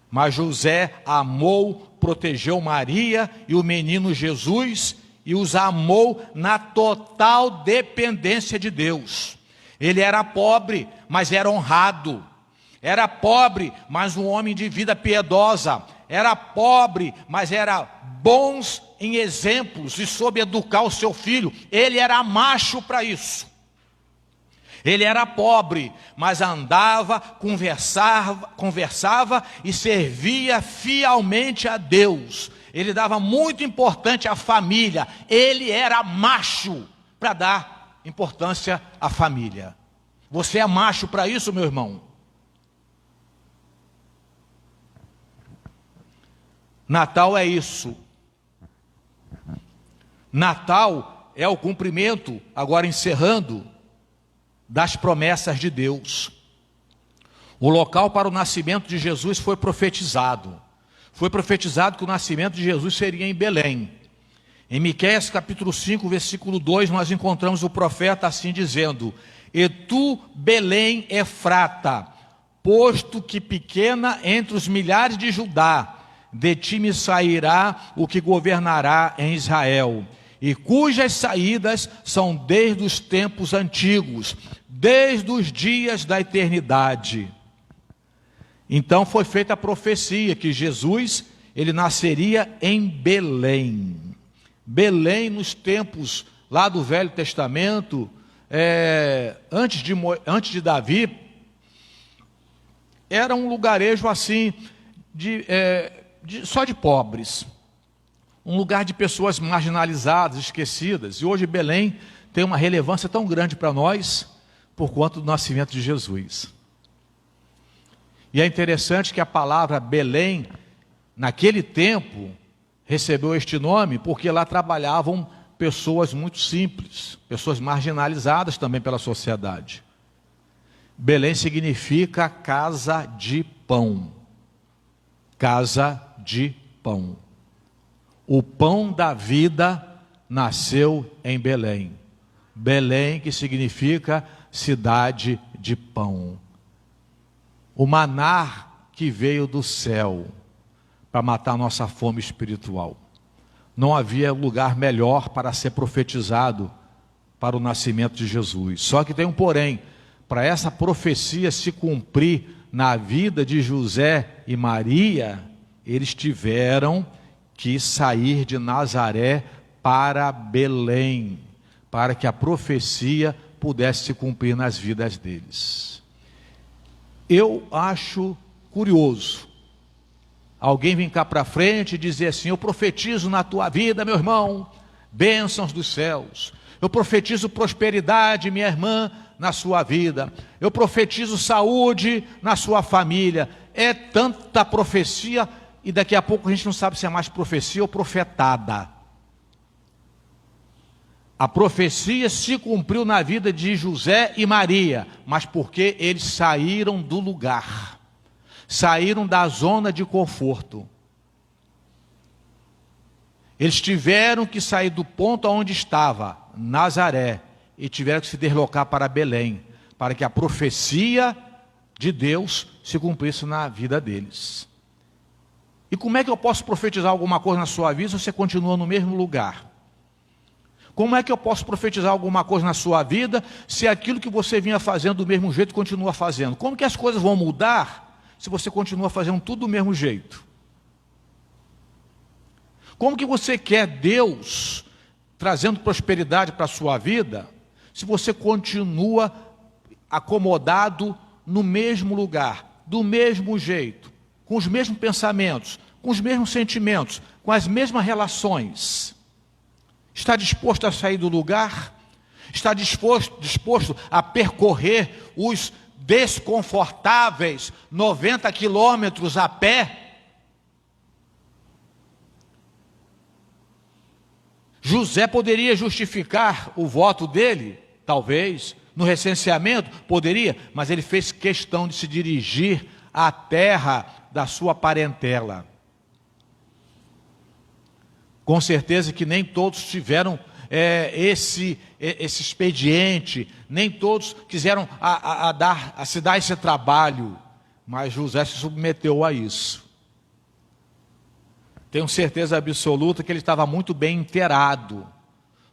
mas José amou, protegeu Maria e o menino Jesus e os amou na total dependência de Deus. Ele era pobre, mas era honrado. Era pobre, mas um homem de vida piedosa. Era pobre, mas era bons em exemplos e soube educar o seu filho. Ele era macho para isso. Ele era pobre, mas andava, conversava e servia fielmente a Deus. Ele dava muito importância à família. Ele era macho para dar importância à família. Você é macho para isso, meu irmão? Natal é isso. Natal é o cumprimento, agora encerrando, das promessas de Deus. O local para o nascimento de Jesus foi profetizado. Foi profetizado que o nascimento de Jesus seria em Belém. Em Miqueias capítulo 5, versículo 2, nós encontramos o profeta assim dizendo: E tu, Belém Efrata, posto que pequena entre os milhares de Judá, de ti me sairá o que governará em Israel, e cujas saídas são desde os tempos antigos, desde os dias da eternidade. Então foi feita a profecia que Jesus, ele nasceria em Belém. Belém, nos tempos lá do Velho Testamento, antes de Davi, era um lugarejo assim, só de pobres. Um lugar de pessoas marginalizadas, esquecidas. E hoje Belém tem uma relevância tão grande para nós, por conta do nascimento de Jesus. E é interessante que a palavra Belém, naquele tempo, recebeu este nome porque lá trabalhavam pessoas muito simples, pessoas marginalizadas também pela sociedade. Belém significa casa de pão. Casa de pão. O pão da vida nasceu em Belém. Belém, que significa cidade de pão. O maná que veio do céu para matar nossa fome espiritual. Não havia lugar melhor para ser profetizado para o nascimento de Jesus. Só que tem um porém, para essa profecia se cumprir na vida de José e Maria, eles tiveram que sair de Nazaré para Belém, para que a profecia pudesse se cumprir nas vidas deles. Eu acho curioso alguém vir cá para frente e dizer assim: eu profetizo na tua vida, meu irmão, bênçãos dos céus. Eu profetizo prosperidade, minha irmã, na sua vida. Eu profetizo saúde na sua família. É tanta profecia e daqui a pouco a gente não sabe se é mais profecia ou profetada. A profecia se cumpriu na vida de José e Maria, mas porque eles saíram do lugar, saíram da zona de conforto. Eles tiveram que sair do ponto onde estava, Nazaré, e tiveram que se deslocar para Belém, para que a profecia de Deus se cumprisse na vida deles. E como é que eu posso profetizar alguma coisa na sua vida se você continua no mesmo lugar? Como é que eu posso profetizar alguma coisa na sua vida se aquilo que você vinha fazendo do mesmo jeito continua fazendo? Como que as coisas vão mudar se você continua fazendo tudo do mesmo jeito? Como que você quer Deus trazendo prosperidade para a sua vida se você continua acomodado no mesmo lugar, do mesmo jeito, com os mesmos pensamentos, com os mesmos sentimentos, com as mesmas relações? Está disposto a sair do lugar? Está disposto a percorrer os desconfortáveis 90 quilômetros a pé? José poderia justificar o voto dele, talvez, no recenseamento, poderia, mas ele fez questão de se dirigir à terra da sua parentela. Com certeza que nem todos tiveram esse expediente, nem todos quiseram se dar esse trabalho, mas José se submeteu a isso. Tenho certeza absoluta que ele estava muito bem inteirado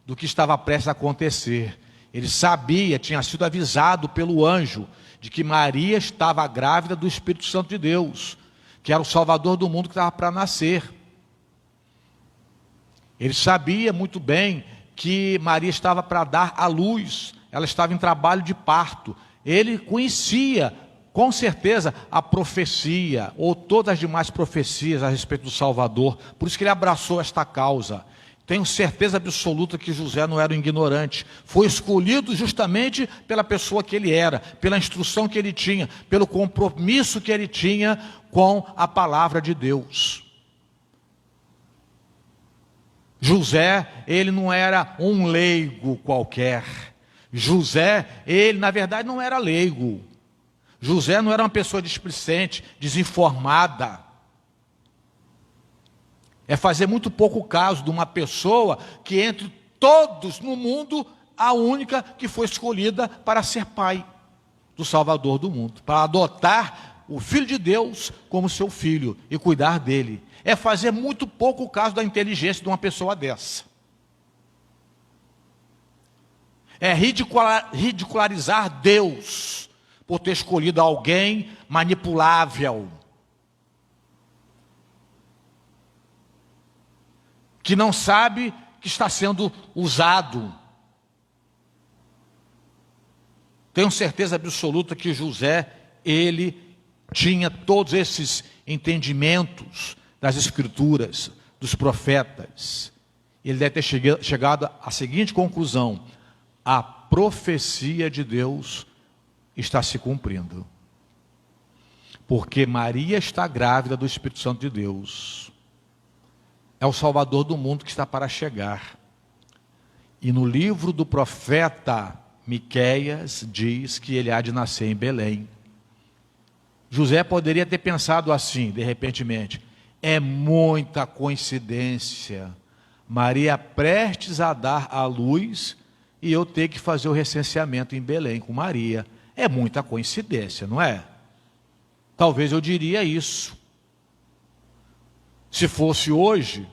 do que estava prestes a acontecer. Ele sabia, tinha sido avisado pelo anjo, de que Maria estava grávida do Espírito Santo de Deus, que era o Salvador do mundo que estava para nascer. Ele sabia muito bem que Maria estava para dar à luz, ela estava em trabalho de parto. Ele conhecia, com certeza, a profecia, ou todas as demais profecias a respeito do Salvador. Por isso que ele abraçou esta causa. Tenho certeza absoluta que José não era um ignorante. Foi escolhido justamente pela pessoa que ele era, pela instrução que ele tinha, pelo compromisso que ele tinha com a palavra de Deus. José, ele não era um leigo qualquer. José, ele na verdade não era leigo. José não era uma pessoa displicente, desinformada. É fazer muito pouco caso de uma pessoa que entre todos no mundo, a única que foi escolhida para ser pai do Salvador do mundo, para adotar o Filho de Deus como seu filho e cuidar dele. É fazer muito pouco caso da inteligência de uma pessoa dessa. É ridicularizar Deus por ter escolhido alguém manipulável, que não sabe que está sendo usado. Tenho certeza absoluta que José, ele tinha todos esses entendimentos das Escrituras, dos profetas. Ele deve ter chegado à seguinte conclusão: a profecia de Deus está se cumprindo. Porque Maria está grávida do Espírito Santo de Deus. É o Salvador do mundo que está para chegar. E no livro do profeta Miqueias diz que ele há de nascer em Belém. José poderia ter pensado assim, de repentemente: é muita coincidência, Maria prestes a dar à luz e eu ter que fazer o recenseamento em Belém com Maria. É muita coincidência, não é? Talvez eu diria isso. Se fosse hoje,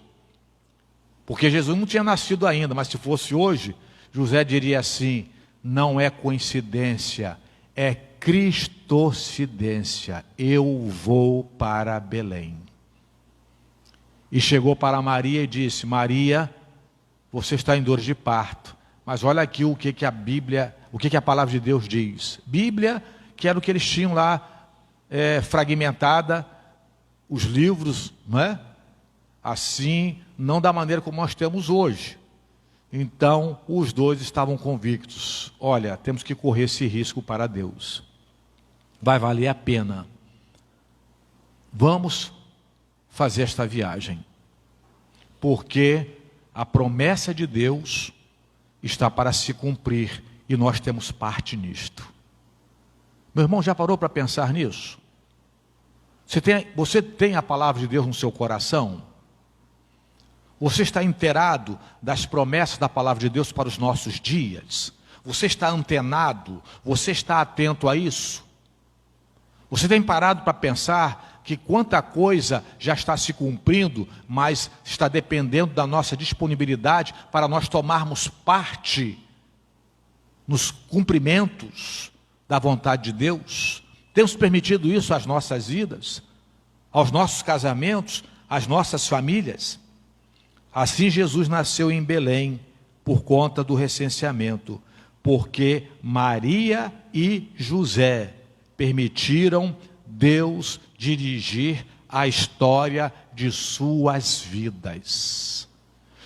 porque Jesus não tinha nascido ainda, mas se fosse hoje, José diria assim: não é coincidência, é cristocidência. Eu vou para Belém. E chegou para Maria e disse: Maria, você está em dores de parto. Mas olha aqui o que a Bíblia, o que a palavra de Deus diz. Bíblia, que era o que eles tinham lá, fragmentada, os livros, não é? Assim, não da maneira como nós temos hoje. Então, os dois estavam convictos: olha, temos que correr esse risco para Deus. Vai valer a pena. Vamos fazer esta viagem. Porque a promessa de Deus está para se cumprir e nós temos parte nisto. Meu irmão, já parou para pensar nisso? Você tem a palavra de Deus no seu coração? Você está inteirado das promessas da palavra de Deus para os nossos dias? Você está antenado? Você está atento a isso? Você tem parado para pensar que quanta coisa já está se cumprindo, mas está dependendo da nossa disponibilidade para nós tomarmos parte nos cumprimentos da vontade de Deus? Temos permitido isso às nossas vidas, aos nossos casamentos, às nossas famílias? Assim Jesus nasceu em Belém por conta do recenseamento, porque Maria e José permitiram Deus dirigir a história de suas vidas.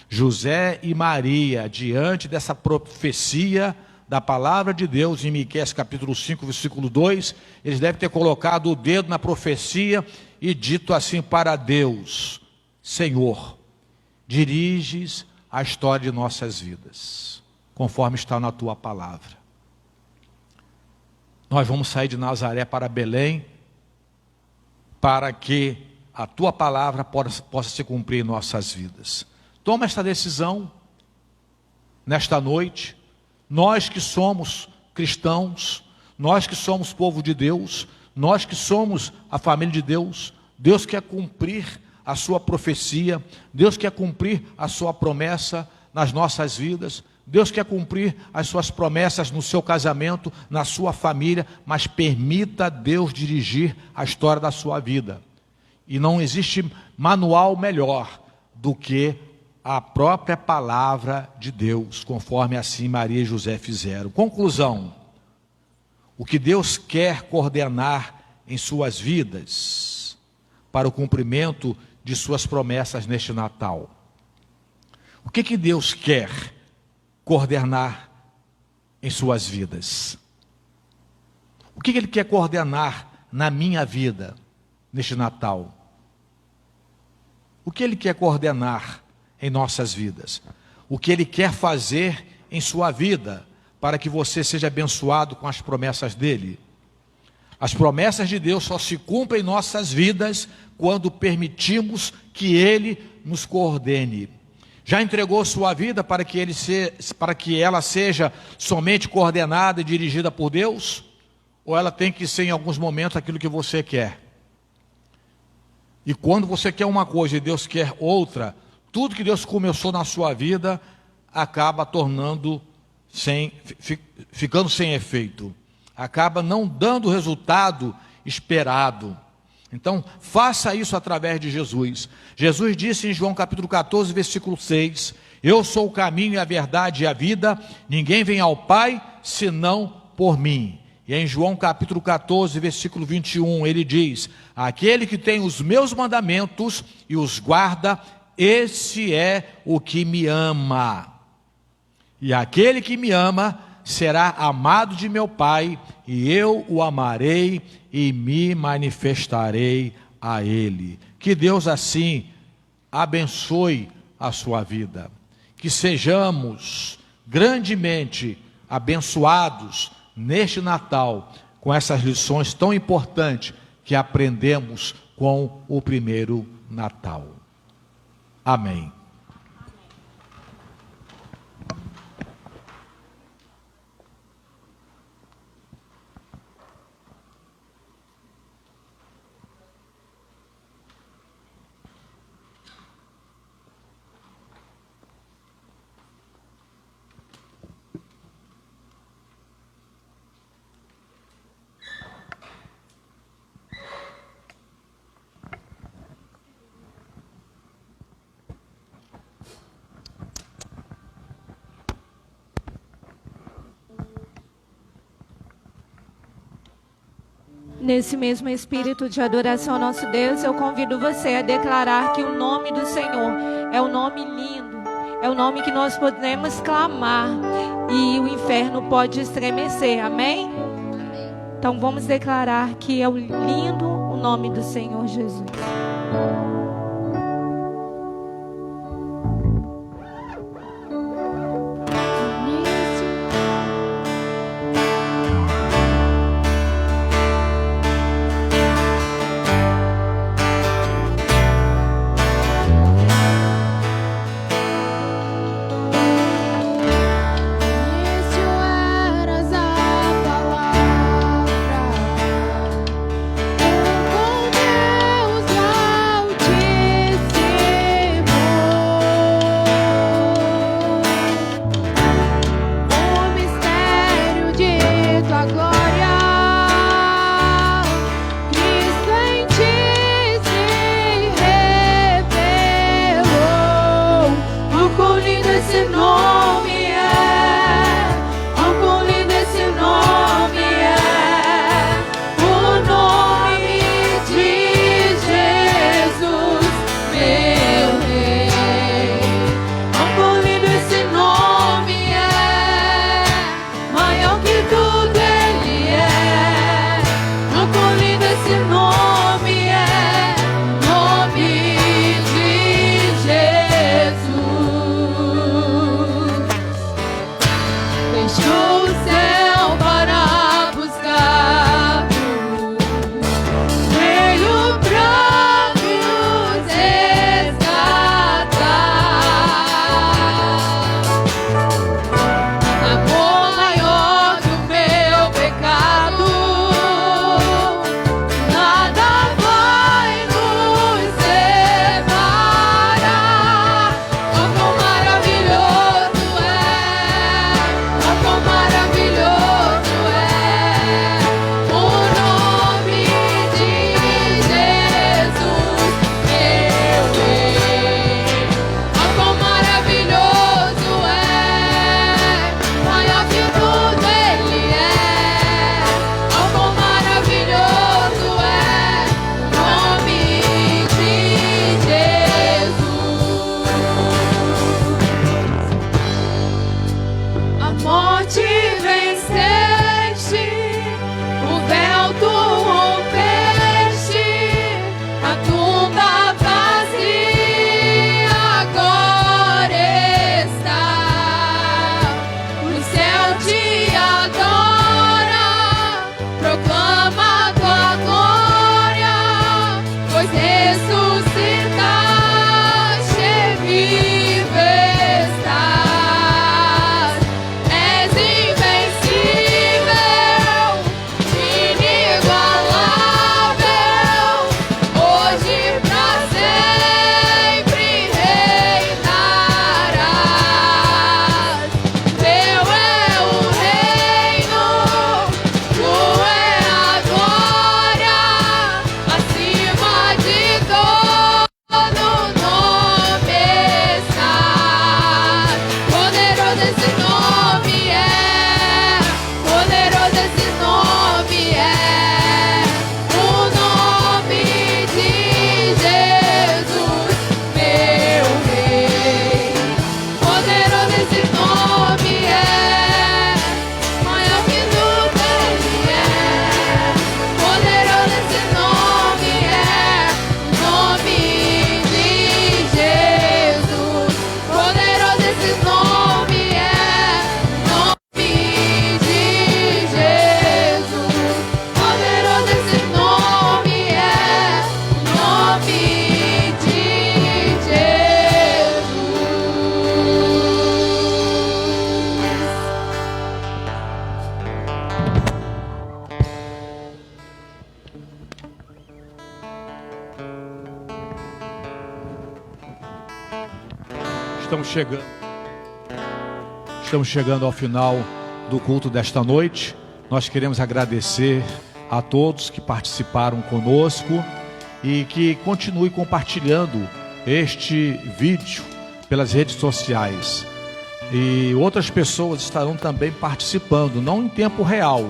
José e Maria, diante dessa profecia da palavra de Deus em Miqueias capítulo 5, versículo 2, eles devem ter colocado o dedo na profecia e dito assim para Deus: Senhor, diriges a história de nossas vidas, conforme está na tua palavra. Nós vamos sair de Nazaré para Belém, para que a tua palavra possa se cumprir em nossas vidas. Toma esta decisão nesta noite. Nós que somos cristãos, nós que somos povo de Deus, nós que somos a família de Deus, Deus quer cumprir a sua profecia, Deus quer cumprir a sua promessa nas nossas vidas, Deus quer cumprir as suas promessas no seu casamento, na sua família, mas permita Deus dirigir a história da sua vida. E não existe manual melhor do que a própria palavra de Deus, conforme assim Maria e José fizeram. Conclusão: o que Deus quer coordenar em suas vidas para o cumprimento de suas promessas neste Natal. O que Deus quer coordenar em suas vidas? O que Ele quer coordenar na minha vida neste Natal? O que Ele quer coordenar em nossas vidas. O que Ele quer fazer em sua vida, para que você seja abençoado com as promessas dEle. As promessas de Deus só se cumprem em nossas vidas quando permitimos que Ele nos coordene. Já entregou sua vida para que ela seja somente coordenada e dirigida por Deus? Ou ela tem que ser em alguns momentos aquilo que você quer? E quando você quer uma coisa e Deus quer outra, tudo que Deus começou na sua vida acaba ficando sem efeito. Acaba não dando o resultado esperado. Então, faça isso através de Jesus. Jesus disse em João capítulo 14, versículo 6, eu sou o caminho e a verdade e a vida, ninguém vem ao Pai senão por mim. E em João capítulo 14, versículo 21, ele diz, aquele que tem os meus mandamentos e os guarda, esse é o que me ama. E aquele que me ama será amado de meu Pai, e eu o amarei e me manifestarei a ele. Que Deus assim abençoe a sua vida. Que sejamos grandemente abençoados neste Natal com essas lições tão importantes que aprendemos com o primeiro Natal. Amém. Nesse mesmo espírito de adoração ao nosso Deus, eu convido você a declarar que o nome do Senhor é um nome lindo, é um nome que nós podemos clamar e o inferno pode estremecer, amém? Então vamos declarar que é lindo o nome do Senhor Jesus. Maior que tudo ele Estamos chegando ao final do culto desta noite. Nós queremos agradecer a todos que participaram conosco e que continue compartilhando este vídeo pelas redes sociais. E outras pessoas estarão também participando, não em tempo real,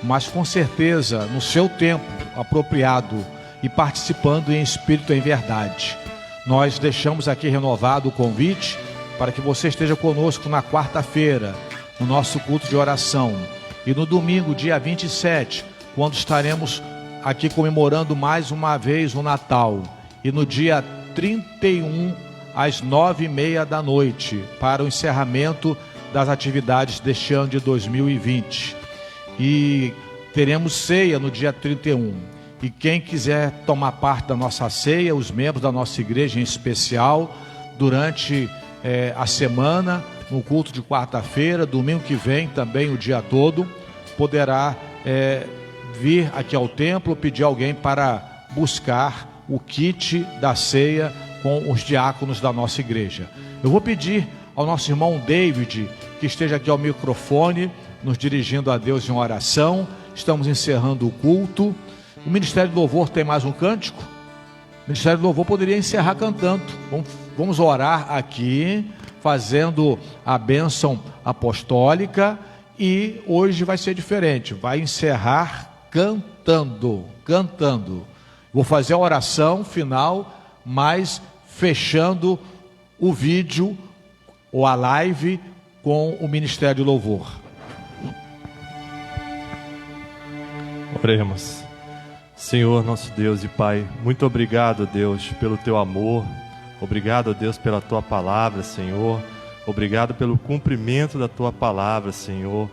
mas com certeza no seu tempo apropriado e participando em espírito e em verdade. Nós deixamos aqui renovado o convite para que você esteja conosco na quarta-feira, no nosso culto de oração, e no domingo, dia 27, quando estaremos aqui comemorando mais uma vez o Natal, e no dia 31, às 9h30 da noite, para o encerramento das atividades deste ano de 2020. E teremos ceia no dia 31. E quem quiser tomar parte da nossa ceia, os membros da nossa igreja em especial, durante a semana, no culto de quarta-feira, domingo que vem também o dia todo, poderá vir aqui ao templo, pedir alguém para buscar o kit da ceia com os diáconos da nossa igreja. Eu vou pedir ao nosso irmão David que esteja aqui ao microfone, nos dirigindo a Deus em oração. Estamos encerrando o culto. O Ministério do Louvor tem mais um cântico? O Ministério do Louvor poderia encerrar cantando. Vamos orar aqui, fazendo a bênção apostólica, e hoje vai ser diferente, vai encerrar cantando. Vou fazer a oração final, mas fechando o vídeo ou a live com o Ministério do Louvor. Oremos. Senhor, nosso Deus e Pai, muito obrigado, Deus, pelo Teu amor. Obrigado, Deus, pela Tua palavra, Senhor. Obrigado pelo cumprimento da Tua palavra, Senhor,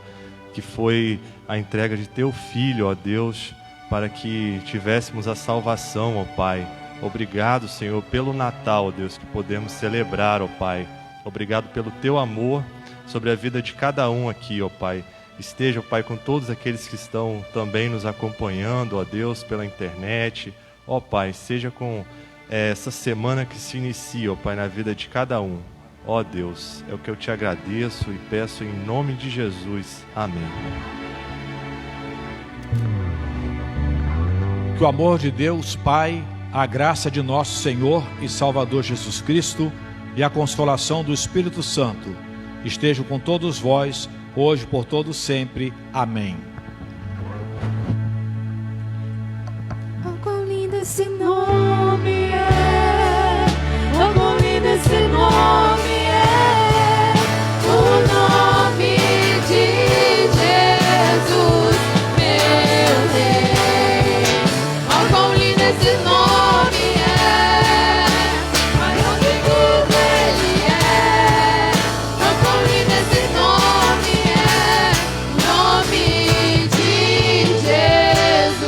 que foi a entrega de Teu Filho, ó Deus, para que tivéssemos a salvação, ó Pai. Obrigado, Senhor, pelo Natal, ó Deus, que podemos celebrar, ó Pai. Obrigado pelo Teu amor sobre a vida de cada um aqui, ó Pai. Esteja, ó Pai, com todos aqueles que estão também nos acompanhando, ó Deus, pela internet. Ó Pai, seja com essa semana que se inicia, ó Pai, na vida de cada um. Ó Deus, é o que eu te agradeço e peço em nome de Jesus. Amém. Que o amor de Deus, Pai, a graça de nosso Senhor e Salvador Jesus Cristo e a consolação do Espírito Santo estejam com todos vós, hoje por todo sempre. Amém. Oh, quão lindo esse nome é! Oh, quão lindo esse nome é! O nome de Jesus, meu Rei. Oh, quão lindo esse nome é! Maravilhoso Ele é! Oh, quão lindo esse nome é! O nome de Jesus.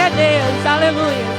Glória a Deus. Aleluia.